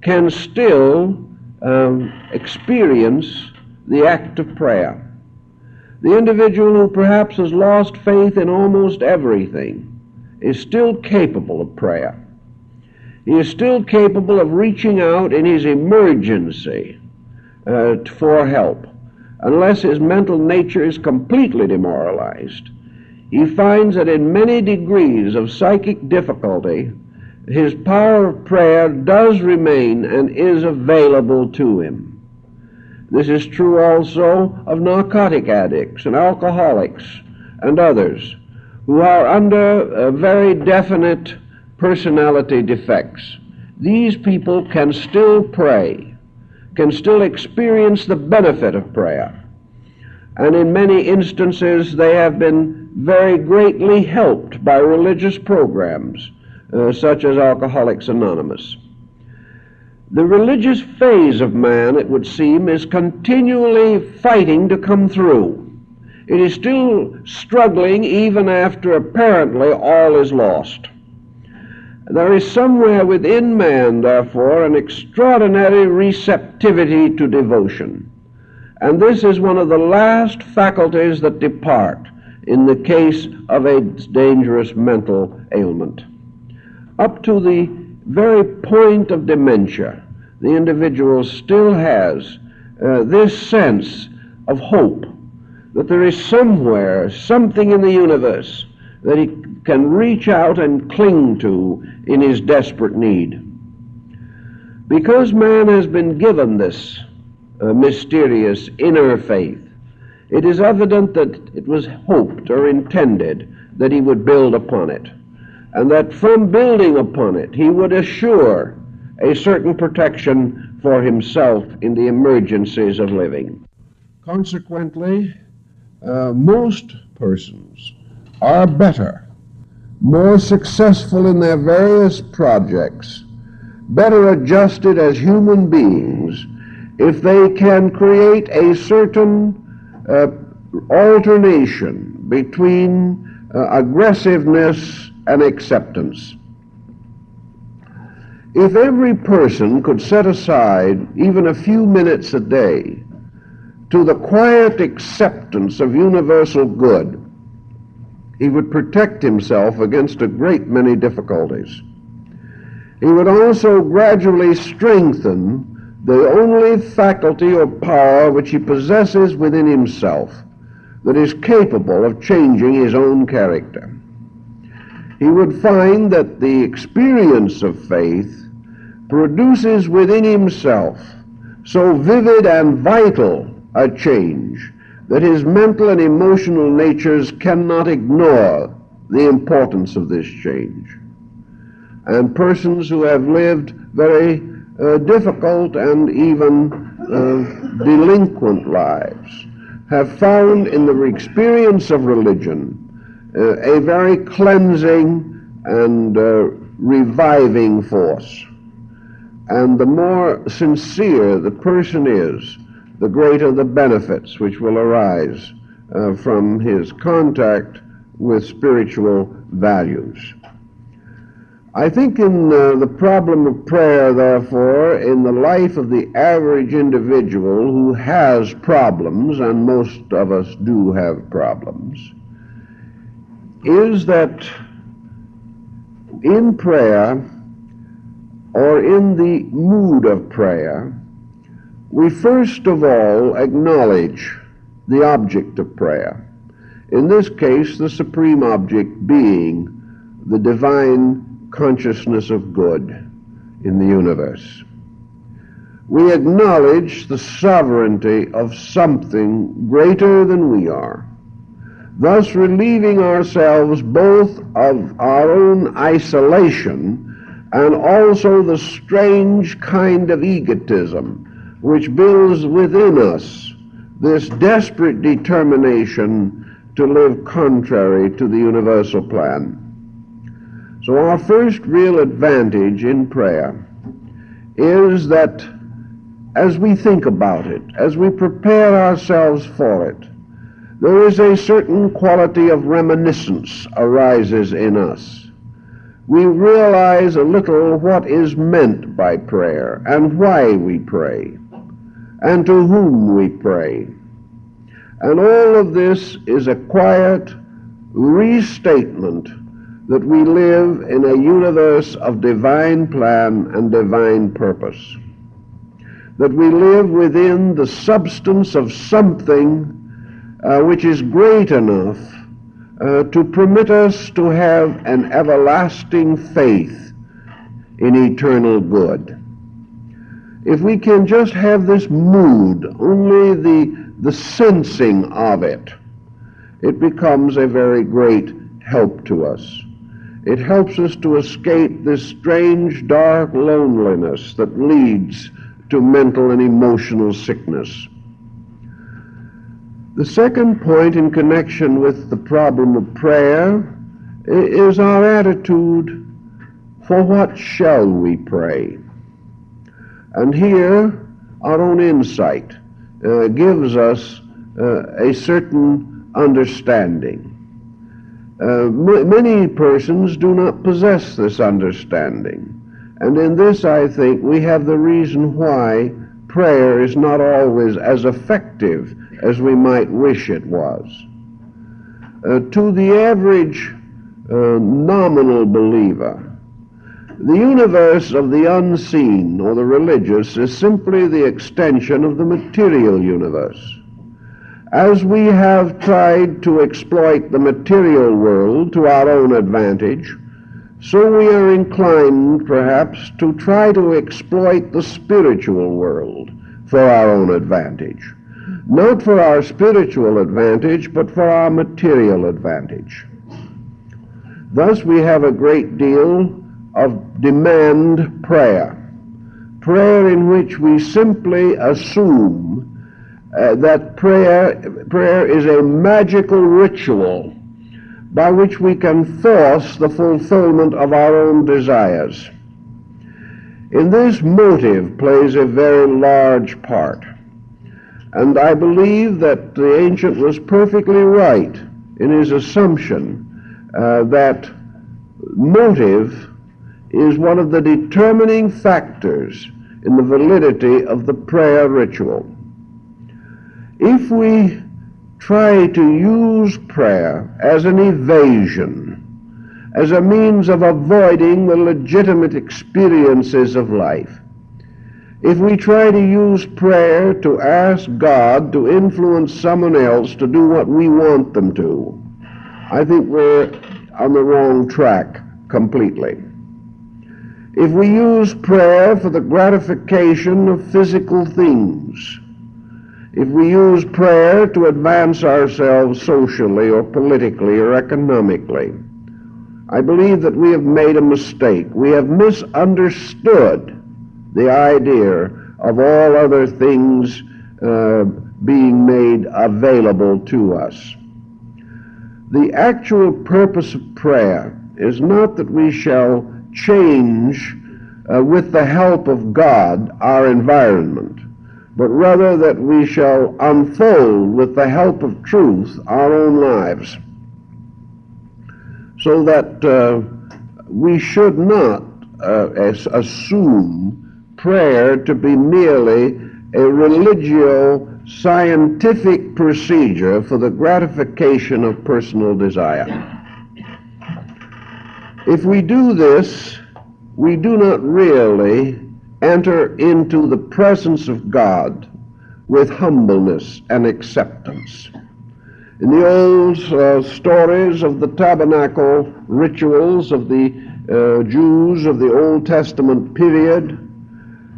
can still experience the act of prayer. The individual who perhaps has lost faith in almost everything is still capable of prayer. He is still capable of reaching out in his emergency for help. Unless his mental nature is completely demoralized, he finds that in many degrees of psychic difficulty, his power of prayer does remain and is available to him. This is true also of narcotic addicts and alcoholics and others who are under very definite personality defects. These people can still pray, can still experience the benefit of prayer, and in many instances they have been very greatly helped by religious programs such as Alcoholics Anonymous. The religious phase of man, it would seem, is continually fighting to come through. It is still struggling even after apparently all is lost. There is somewhere within man, therefore, an extraordinary receptivity to devotion. And this is one of the last faculties that depart in the case of a dangerous mental ailment. Up to the very point of dementia, the individual still has this sense of hope that there is somewhere, something in the universe that he can reach out and cling to in his desperate need. Because man has been given this mysterious inner faith, it is evident that it was hoped or intended that he would build upon it, and that from building upon it he would assure a certain protection for himself in the emergencies of living. Consequently, most persons are better, more successful in their various projects, better adjusted as human beings, if they can create a certain alternation between aggressiveness and acceptance. If every person could set aside even a few minutes a day to the quiet acceptance of universal good, he would protect himself against a great many difficulties. He would also gradually strengthen the only faculty or power which he possesses within himself that is capable of changing his own character. He would find that the experience of faith produces within himself so vivid and vital a change that his mental and emotional natures cannot ignore the importance of this change. And persons who have lived very difficult and even delinquent lives have found in the experience of religion a very cleansing and reviving force. And the more sincere the person is, the greater the benefits which will arise from his contact with spiritual values. I think in the problem of prayer, therefore, in the life of the average individual who has problems, and most of us do have problems, is that in prayer, or in the mood of prayer, we first of all acknowledge the object of prayer. In this case, the supreme object being the divine consciousness of good in the universe. We acknowledge the sovereignty of something greater than we are, thus relieving ourselves both of our own isolation and also the strange kind of egotism which builds within us this desperate determination to live contrary to the universal plan. So our first real advantage in prayer is that as we think about it, as we prepare ourselves for it, there is a certain quality of reminiscence arises in us. We realize a little what is meant by prayer and why we pray and to whom we pray. And all of this is a quiet restatement that we live in a universe of divine plan and divine purpose, that we live within the substance of something which is great enough to permit us to have an everlasting faith in eternal good. If we can just have this mood, only the sensing of it, it becomes a very great help to us. It helps us to escape this strange, dark loneliness that leads to mental and emotional sickness. The second point in connection with the problem of prayer is our attitude for what shall we pray. And here our own insight gives us a certain understanding. Many persons do not possess this understanding. And in this, I think, we have the reason why prayer is not always as effective as we might wish it was. To the average nominal believer, the universe of the unseen or the religious is simply the extension of the material universe. As we have tried to exploit the material world to our own advantage, so we are inclined, perhaps, to try to exploit the spiritual world for our own advantage. Not for our spiritual advantage, but for our material advantage. Thus we have a great deal of demand prayer in which we simply assume that prayer is a magical ritual by which we can force the fulfillment of our own desires. In this, motive plays a very large part. And I believe that the ancient was perfectly right in his assumption that motive is one of the determining factors in the validity of the prayer ritual. If we try to use prayer as an evasion, as a means of avoiding the legitimate experiences of life, if we try to use prayer to ask God to influence someone else to do what we want them to, I think we're on the wrong track completely. If we use prayer for the gratification of physical things, if we use prayer to advance ourselves socially or politically or economically, I believe that we have made a mistake. We have misunderstood the idea of all other things being made available to us. The actual purpose of prayer is not that we shall change with the help of God our environment, but rather that we shall unfold with the help of truth our own lives, so that we should not assume prayer to be merely a religio-scientific procedure for the gratification of personal desire. If we do this, we do not really enter into the presence of God with humbleness and acceptance. In the old stories of the tabernacle rituals of the Jews of the Old Testament period,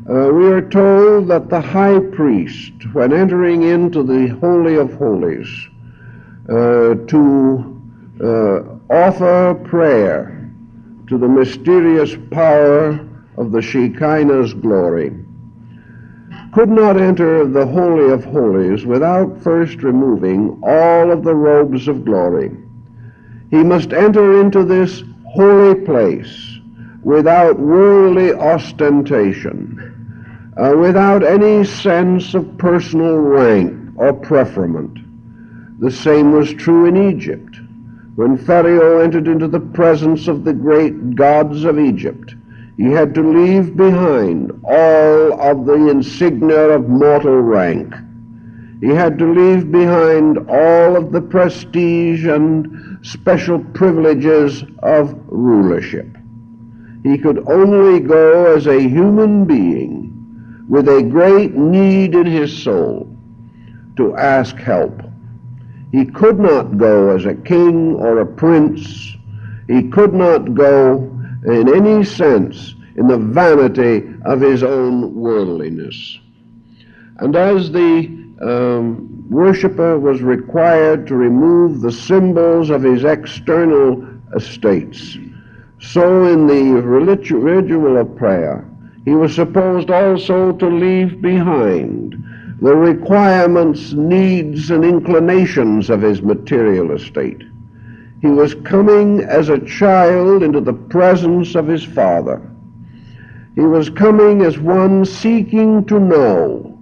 we are told that the high priest, when entering into the Holy of Holies to offer prayer to the mysterious power of the Shekinah's glory, could not enter the Holy of Holies without first removing all of the robes of glory. He must enter into this holy place without worldly ostentation, without any sense of personal rank or preferment. The same was true in Egypt. When Pharaoh entered into the presence of the great gods of Egypt, he had to leave behind all of the insignia of mortal rank. He had to leave behind all of the prestige and special privileges of rulership. He could only go as a human being with a great need in his soul to ask help. He could not go as a king or a prince. He could not go in any sense in the vanity of his own worldliness. And as the worshiper was required to remove the symbols of his external estates, so in the ritual of prayer, he was supposed also to leave behind the requirements, needs, and inclinations of his material estate. He was coming as a child into the presence of his Father. He was coming as one seeking to know,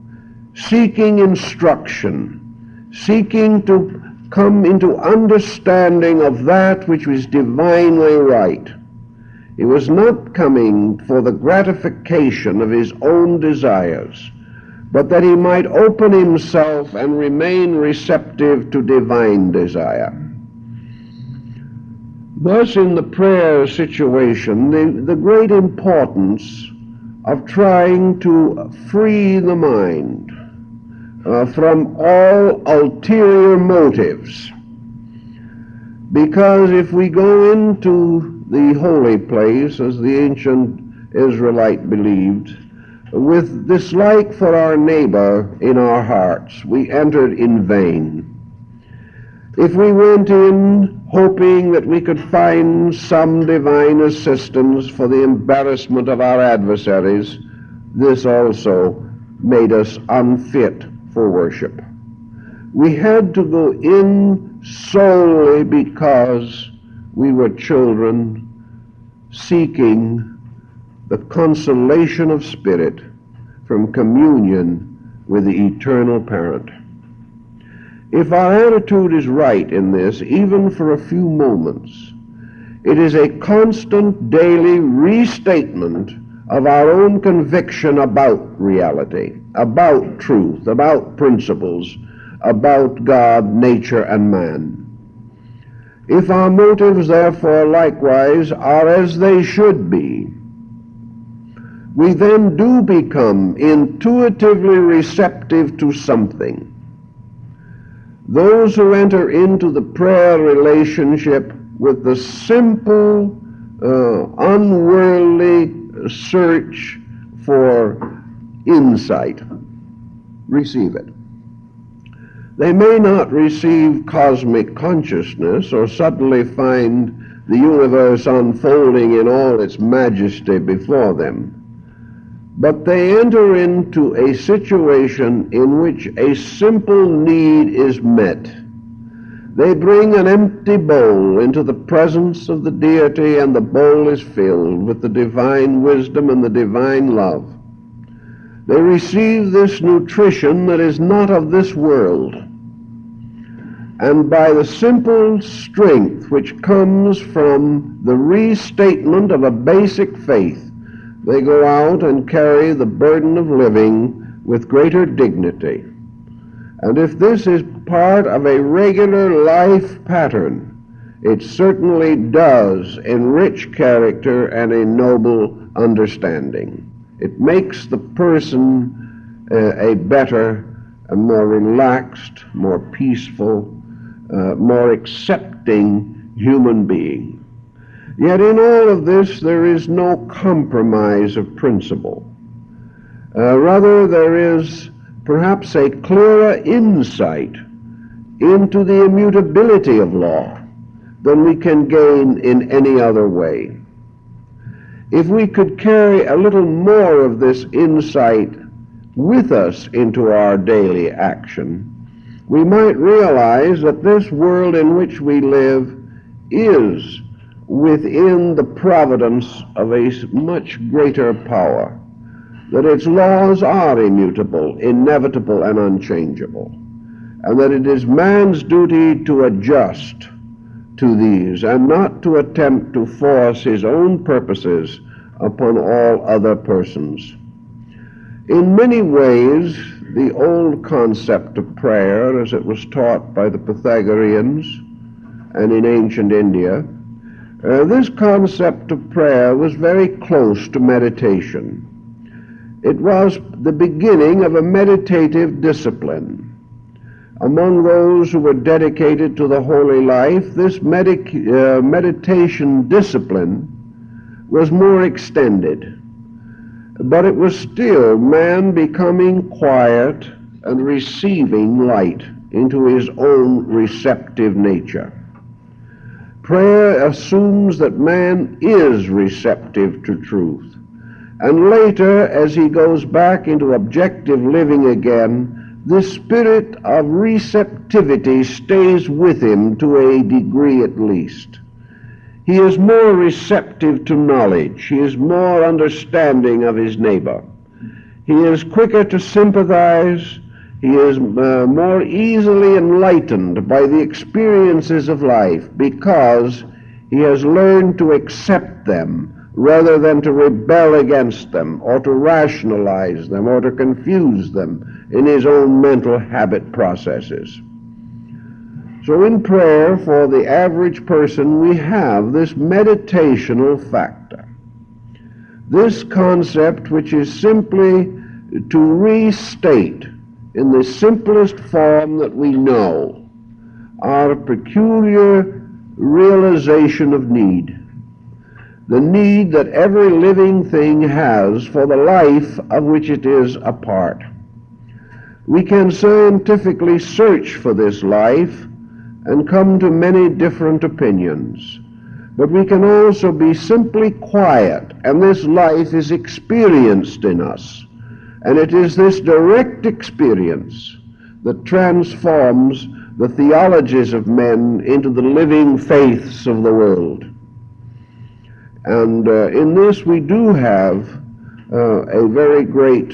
seeking instruction, seeking to come into understanding of that which was divinely right. He was not coming for the gratification of his own desires, but that he might open himself and remain receptive to divine desire. Thus, in the prayer situation, the great importance of trying to free the mind from all ulterior motives. Because if we go into the holy place, as the ancient Israelite believed, with dislike for our neighbor in our hearts, we entered in vain. If we went in hoping that we could find some divine assistance for the embarrassment of our adversaries, this also made us unfit for worship. We had to go in solely because we were children seeking the consolation of spirit from communion with the eternal parent. If our attitude is right in this, even for a few moments, it is a constant daily restatement of our own conviction about reality, about truth, about principles, about God, nature, and man. If our motives, therefore, likewise are as they should be, we then do become intuitively receptive to something. Those who enter into the prayer relationship with the simple, unworldly search for insight receive it. They may not receive cosmic consciousness or suddenly find the universe unfolding in all its majesty before them, but they enter into a situation in which a simple need is met. They bring an empty bowl into the presence of the deity, and the bowl is filled with the divine wisdom and the divine love. They receive this nutrition that is not of this world, and by the simple strength which comes from the restatement of a basic faith, they go out and carry the burden of living with greater dignity. And if this is part of a regular life pattern, it certainly does enrich character and ennoble understanding. It makes the person a better, a more relaxed, more peaceful, more accepting human being. Yet in all of this there is no compromise of principle. Rather, there is perhaps a clearer insight into the immutability of law than we can gain in any other way. If we could carry a little more of this insight with us into our daily action, we might realize that this world in which we live is within the providence of a much greater power, that its laws are immutable, inevitable, and unchangeable, and that it is man's duty to adjust to these and not to attempt to force his own purposes upon all other persons. In many ways, the old concept of prayer, as it was taught by the Pythagoreans and in ancient India, this concept of prayer was very close to meditation. It was the beginning of a meditative discipline. Among those who were dedicated to the holy life, this meditation discipline was more extended. But it was still man becoming quiet and receiving light into his own receptive nature. Prayer assumes that man is receptive to truth, and later, as he goes back into objective living again, this spirit of receptivity stays with him to a degree at least. He is more receptive to knowledge. He is more understanding of his neighbor. He is quicker to sympathize. He is more easily enlightened by the experiences of life because he has learned to accept them rather than to rebel against them or to rationalize them or to confuse them in his own mental habit processes. So in prayer, for the average person, we have this meditational factor. This concept, which is simply to restate in the simplest form that we know our peculiar realization of need, the need that every living thing has for the life of which it is a part. We can scientifically search for this life and come to many different opinions. But we can also be simply quiet, and this life is experienced in us. And it is this direct experience that transforms the theologies of men into the living faiths of the world. And in this we do have a very great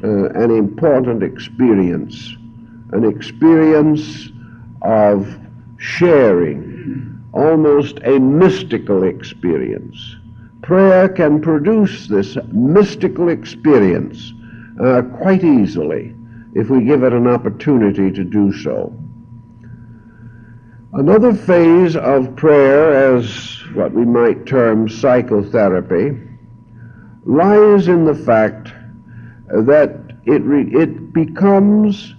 and important experience, an experience of sharing, almost a mystical experience. Prayer can produce this mystical experience quite easily if we give it an opportunity to do so. Another phase of prayer, as what we might term psychotherapy, lies in the fact that it becomes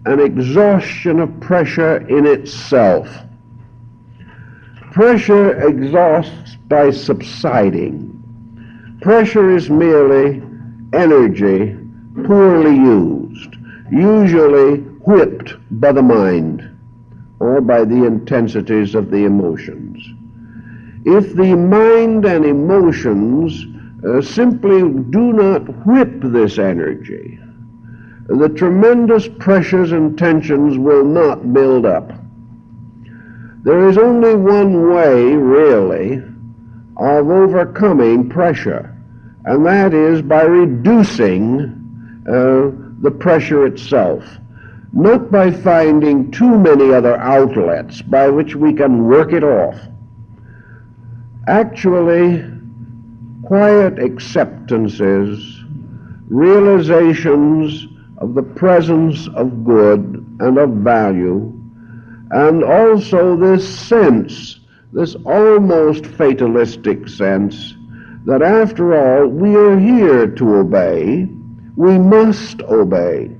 an exhaustion of pressure in itself. Pressure exhausts by subsiding. Pressure is merely energy poorly used, usually whipped by the mind or by the intensities of the emotions. If the mind and emotions simply do not whip this energy, the tremendous pressures and tensions will not build up. There is only one way, really, of overcoming pressure, and that is by reducing the pressure itself, not by finding too many other outlets by which we can work it off. Actually, quiet acceptances, realizations of the presence of good and of value, and also this sense, this almost fatalistic sense, that after all, we are here to obey, we must obey,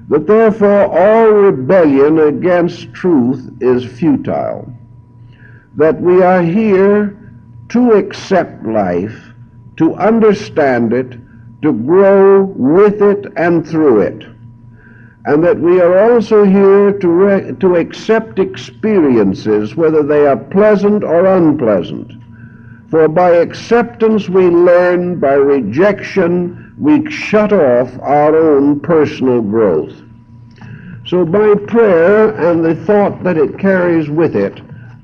that therefore all rebellion against truth is futile, that we are here to accept life, to understand it, to grow with it and through it, and that we are also here to accept experiences, whether they are pleasant or unpleasant. For by acceptance we learn, by rejection we shut off our own personal growth. So by prayer and the thought that it carries with it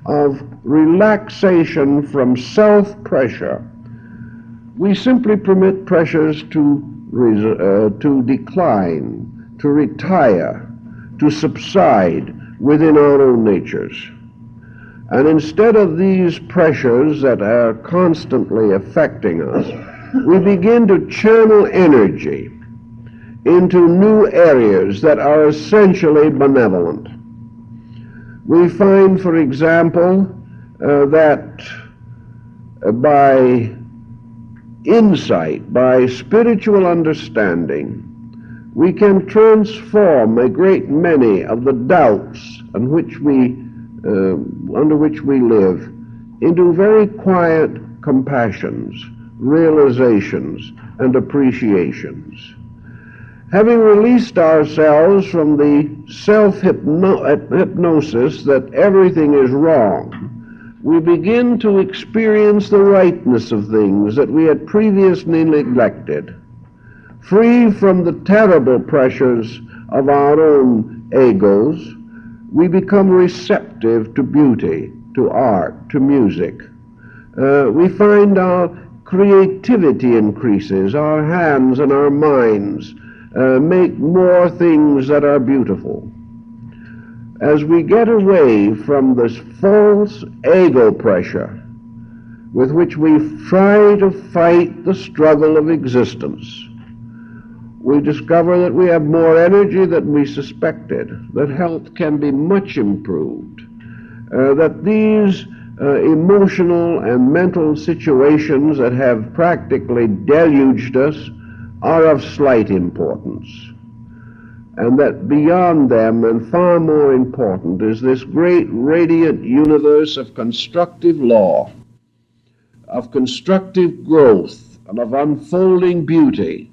of relaxation from self-pressure, we simply permit pressures to decline, to retire, to subside within our own natures. And instead of these pressures that are constantly affecting us, we begin to channel energy into new areas that are essentially benevolent. We find, for example, that by insight, by spiritual understanding, we can transform a great many of the doubts under which we live into very quiet compassions, realizations, and appreciations. Having released ourselves from the self-hypnosis that everything is wrong, we begin to experience the rightness of things that we had previously neglected. Free from the terrible pressures of our own egos, we become receptive to beauty, to art, to music. We find our creativity increases, our hands and our minds make more things that are beautiful. As we get away from this false ego pressure with which we try to fight the struggle of existence, we discover that we have more energy than we suspected, that health can be much improved, that these emotional and mental situations that have practically deluged us are of slight importance, and that beyond them and far more important is this great radiant universe of constructive law, of constructive growth, and of unfolding beauty,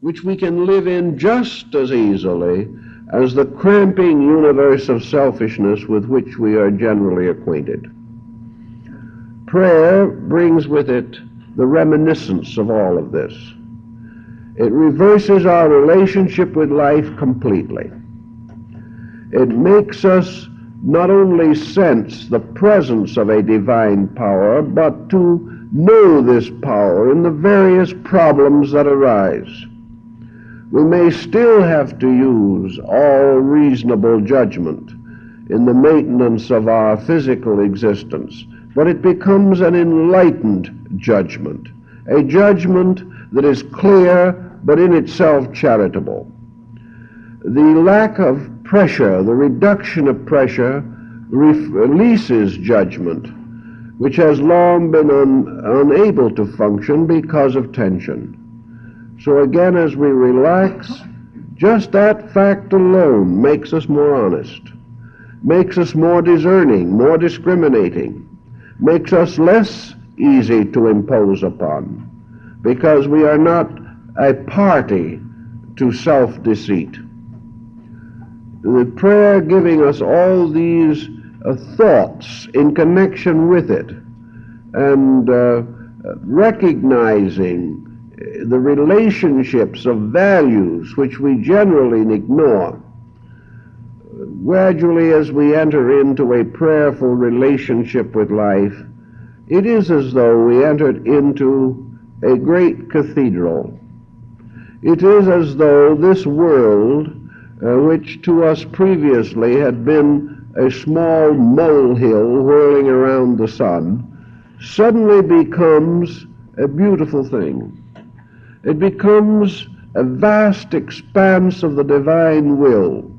which we can live in just as easily as the cramping universe of selfishness with which we are generally acquainted. Prayer brings with it the reminiscence of all of this. It reverses our relationship with life completely. It makes us not only sense the presence of a divine power, but to know this power in the various problems that arise. We may still have to use all reasonable judgment in the maintenance of our physical existence, but it becomes an enlightened judgment, a judgment that is clear but in itself charitable. The lack of pressure, the reduction of pressure, releases judgment, which has long been unable to function because of tension. So again, as we relax, just that fact alone makes us more honest, makes us more discerning, more discriminating, makes us less easy to impose upon, because we are not a party to self-deceit. The prayer giving us all these thoughts in connection with it, and recognizing the relationships of values which we generally ignore. Gradually, as we enter into a prayerful relationship with life, it is as though we entered into a great cathedral. It is as though this world, which to us previously had been a small molehill whirling around the sun, suddenly becomes a beautiful thing. It becomes a vast expanse of the divine will.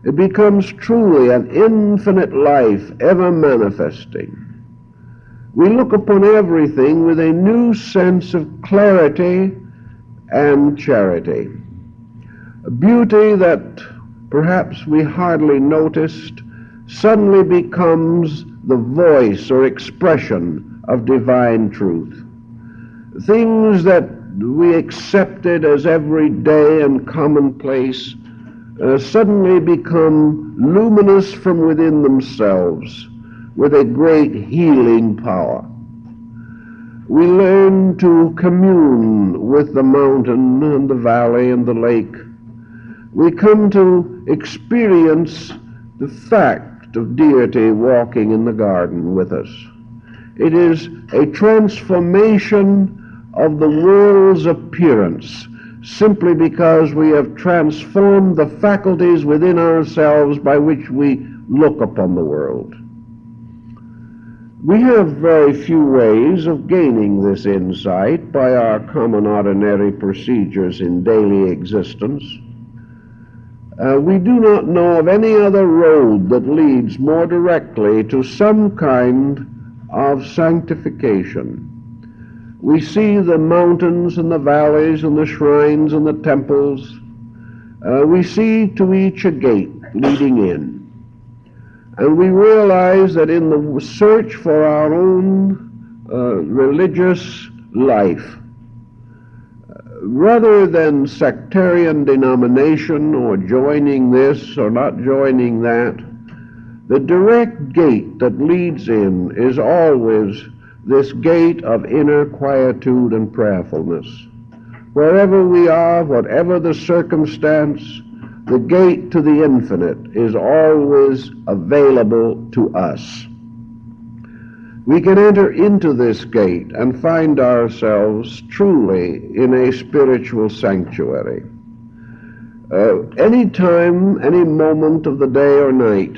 It becomes truly an infinite life ever manifesting. We look upon everything with a new sense of clarity and charity. A beauty that perhaps we hardly noticed suddenly becomes the voice or expression of divine truth. Things that we accepted as everyday and commonplace suddenly become luminous from within themselves with a great healing power. We learn to commune with the mountain and the valley and the lake. We come to experience the fact of deity walking in the garden with us. It is a transformation of the world's appearance simply because we have transformed the faculties within ourselves by which we look upon the world. We have very few ways of gaining this insight by our common ordinary procedures in daily existence. We do not know of any other road that leads more directly to some kind of sanctification. We see the mountains and the valleys and the shrines and the temples. We see to each a gate leading in. And we realize that in the search for our own religious life, rather than sectarian denomination or joining this or not joining that, the direct gate that leads in is always this gate of inner quietude and prayerfulness. Wherever we are, whatever the circumstance, the gate to the infinite is always available to us. We can enter into this gate and find ourselves truly in a spiritual sanctuary. Any time, any moment of the day or night,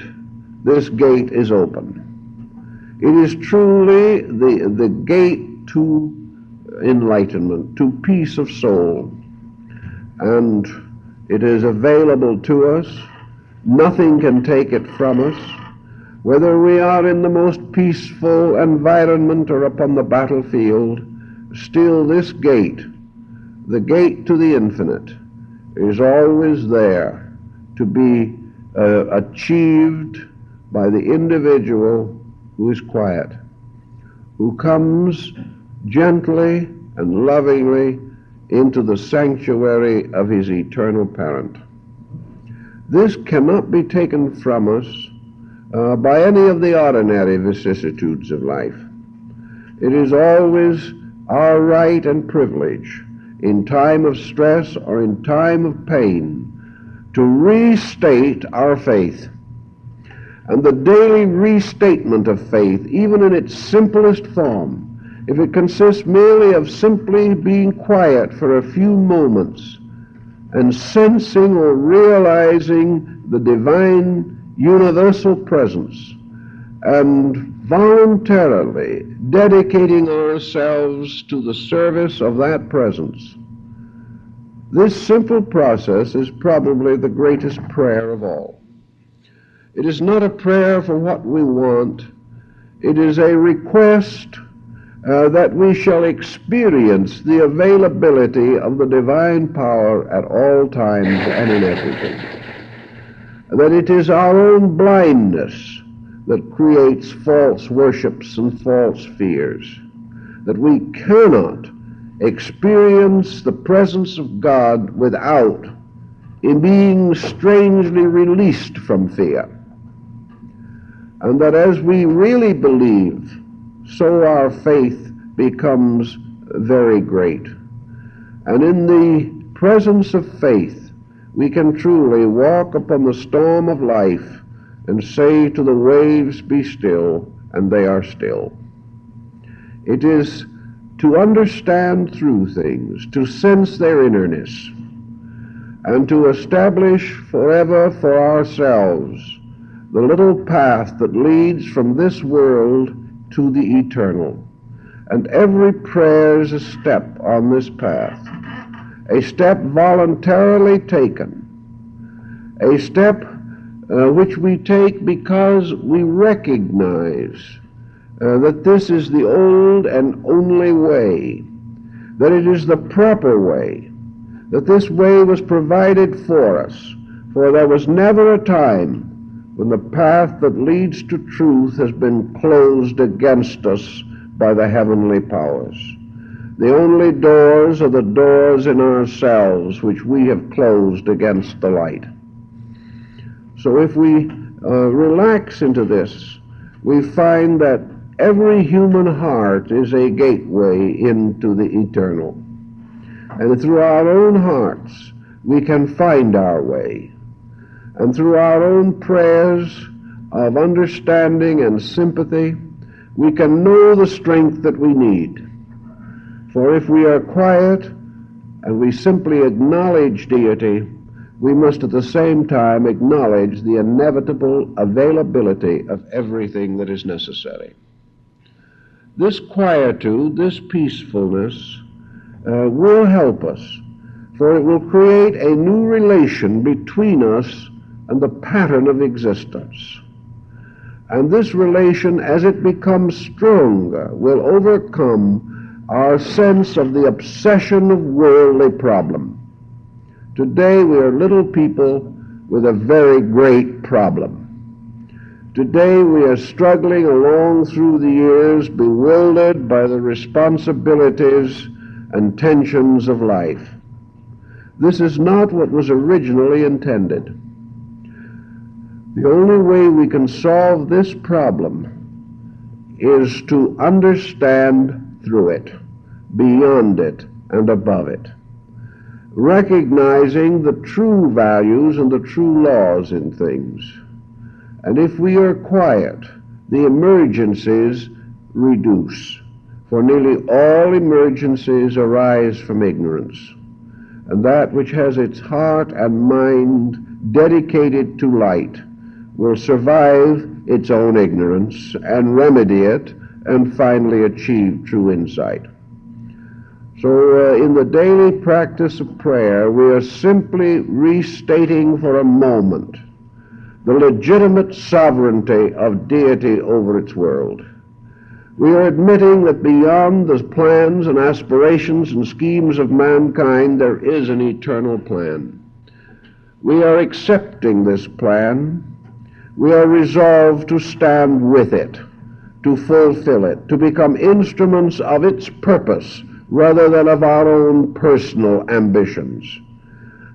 this gate is open. It is truly the gate to enlightenment, to peace of soul. And it is available to us. Nothing can take it from us. Whether we are in the most peaceful environment or upon the battlefield, still this gate, the gate to the infinite, is always there to be achieved by the individual who is quiet, who comes gently and lovingly into the sanctuary of his eternal parent. This cannot be taken from us by any of the ordinary vicissitudes of life. It is always our right and privilege, in time of stress or in time of pain, to restate our faith. And the daily restatement of faith, even in its simplest form, if it consists merely of simply being quiet for a few moments and sensing or realizing the divine universal presence and voluntarily dedicating ourselves to the service of that presence, this simple process is probably the greatest prayer of all. It is not a prayer for what we want. It is a request that we shall experience the availability of the divine power at all times and in everything. That it is our own blindness that creates false worships and false fears. That we cannot experience the presence of God without being strangely released from fear. And that as we really believe, so our faith becomes very great. And in the presence of faith, we can truly walk upon the storm of life and say to the waves, "Be still," and they are still. It is to understand through things, to sense their innerness, and to establish forever for ourselves the little path that leads from this world to the eternal. And every prayer is a step on this path, a step voluntarily taken, a step which we take because we recognize that this is the old and only way, that it is the proper way, that this way was provided for us, for there was never a time when the path that leads to truth has been closed against us by the heavenly powers. The only doors are the doors in ourselves which we have closed against the light. So if we relax into this, we find that every human heart is a gateway into the eternal. And through our own hearts, we can find our way. And through our own prayers of understanding and sympathy, we can know the strength that we need. For if we are quiet and we simply acknowledge deity, we must at the same time acknowledge the inevitable availability of everything that is necessary. This quietude, this peacefulness, will help us, for it will create a new relation between us and the pattern of existence. And this relation, as it becomes stronger, will overcome our sense of the obsession of worldly problem. Today we are little people with a very great problem. Today we are struggling along through the years, bewildered by the responsibilities and tensions of life. This is not what was originally intended. The only way we can solve this problem is to understand through it, beyond it, and above it, recognizing the true values and the true laws in things. And if we are quiet, the emergencies reduce, for nearly all emergencies arise from ignorance. And that which has its heart and mind dedicated to light will survive its own ignorance and remedy it and finally achieve true insight. So in the daily practice of prayer, we are simply restating for a moment the legitimate sovereignty of deity over its world. We are admitting that beyond the plans and aspirations and schemes of mankind, there is an eternal plan. We are accepting this plan. We are resolved to stand with it, to fulfill it, to become instruments of its purpose rather than of our own personal ambitions.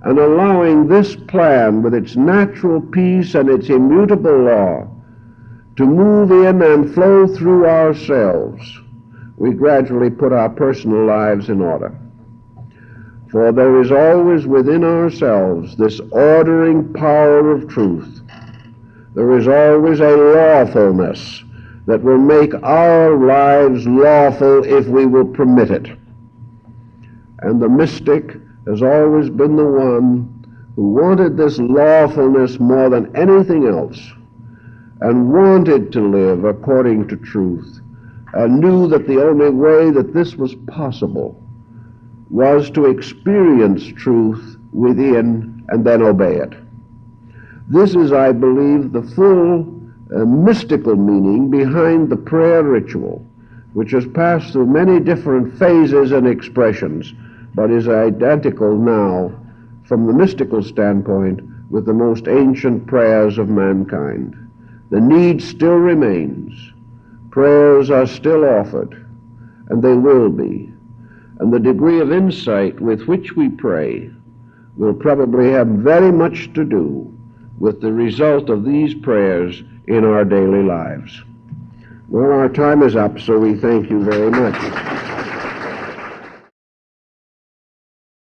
And allowing this plan with its natural peace and its immutable law to move in and flow through ourselves, we gradually put our personal lives in order. For there is always within ourselves this ordering power of truth. There is always a lawfulness that will make our lives lawful if we will permit it. And the mystic has always been the one who wanted this lawfulness more than anything else, and wanted to live according to truth, and knew that the only way that this was possible was to experience truth within and then obey it. This is, I believe, the full mystical meaning behind the prayer ritual, which has passed through many different phases and expressions, but is identical now, from the mystical standpoint, with the most ancient prayers of mankind. The need still remains. Prayers are still offered, and they will be. And the degree of insight with which we pray will probably have very much to do with the result of these prayers in our daily lives. Well, our time is up, so we thank you very much.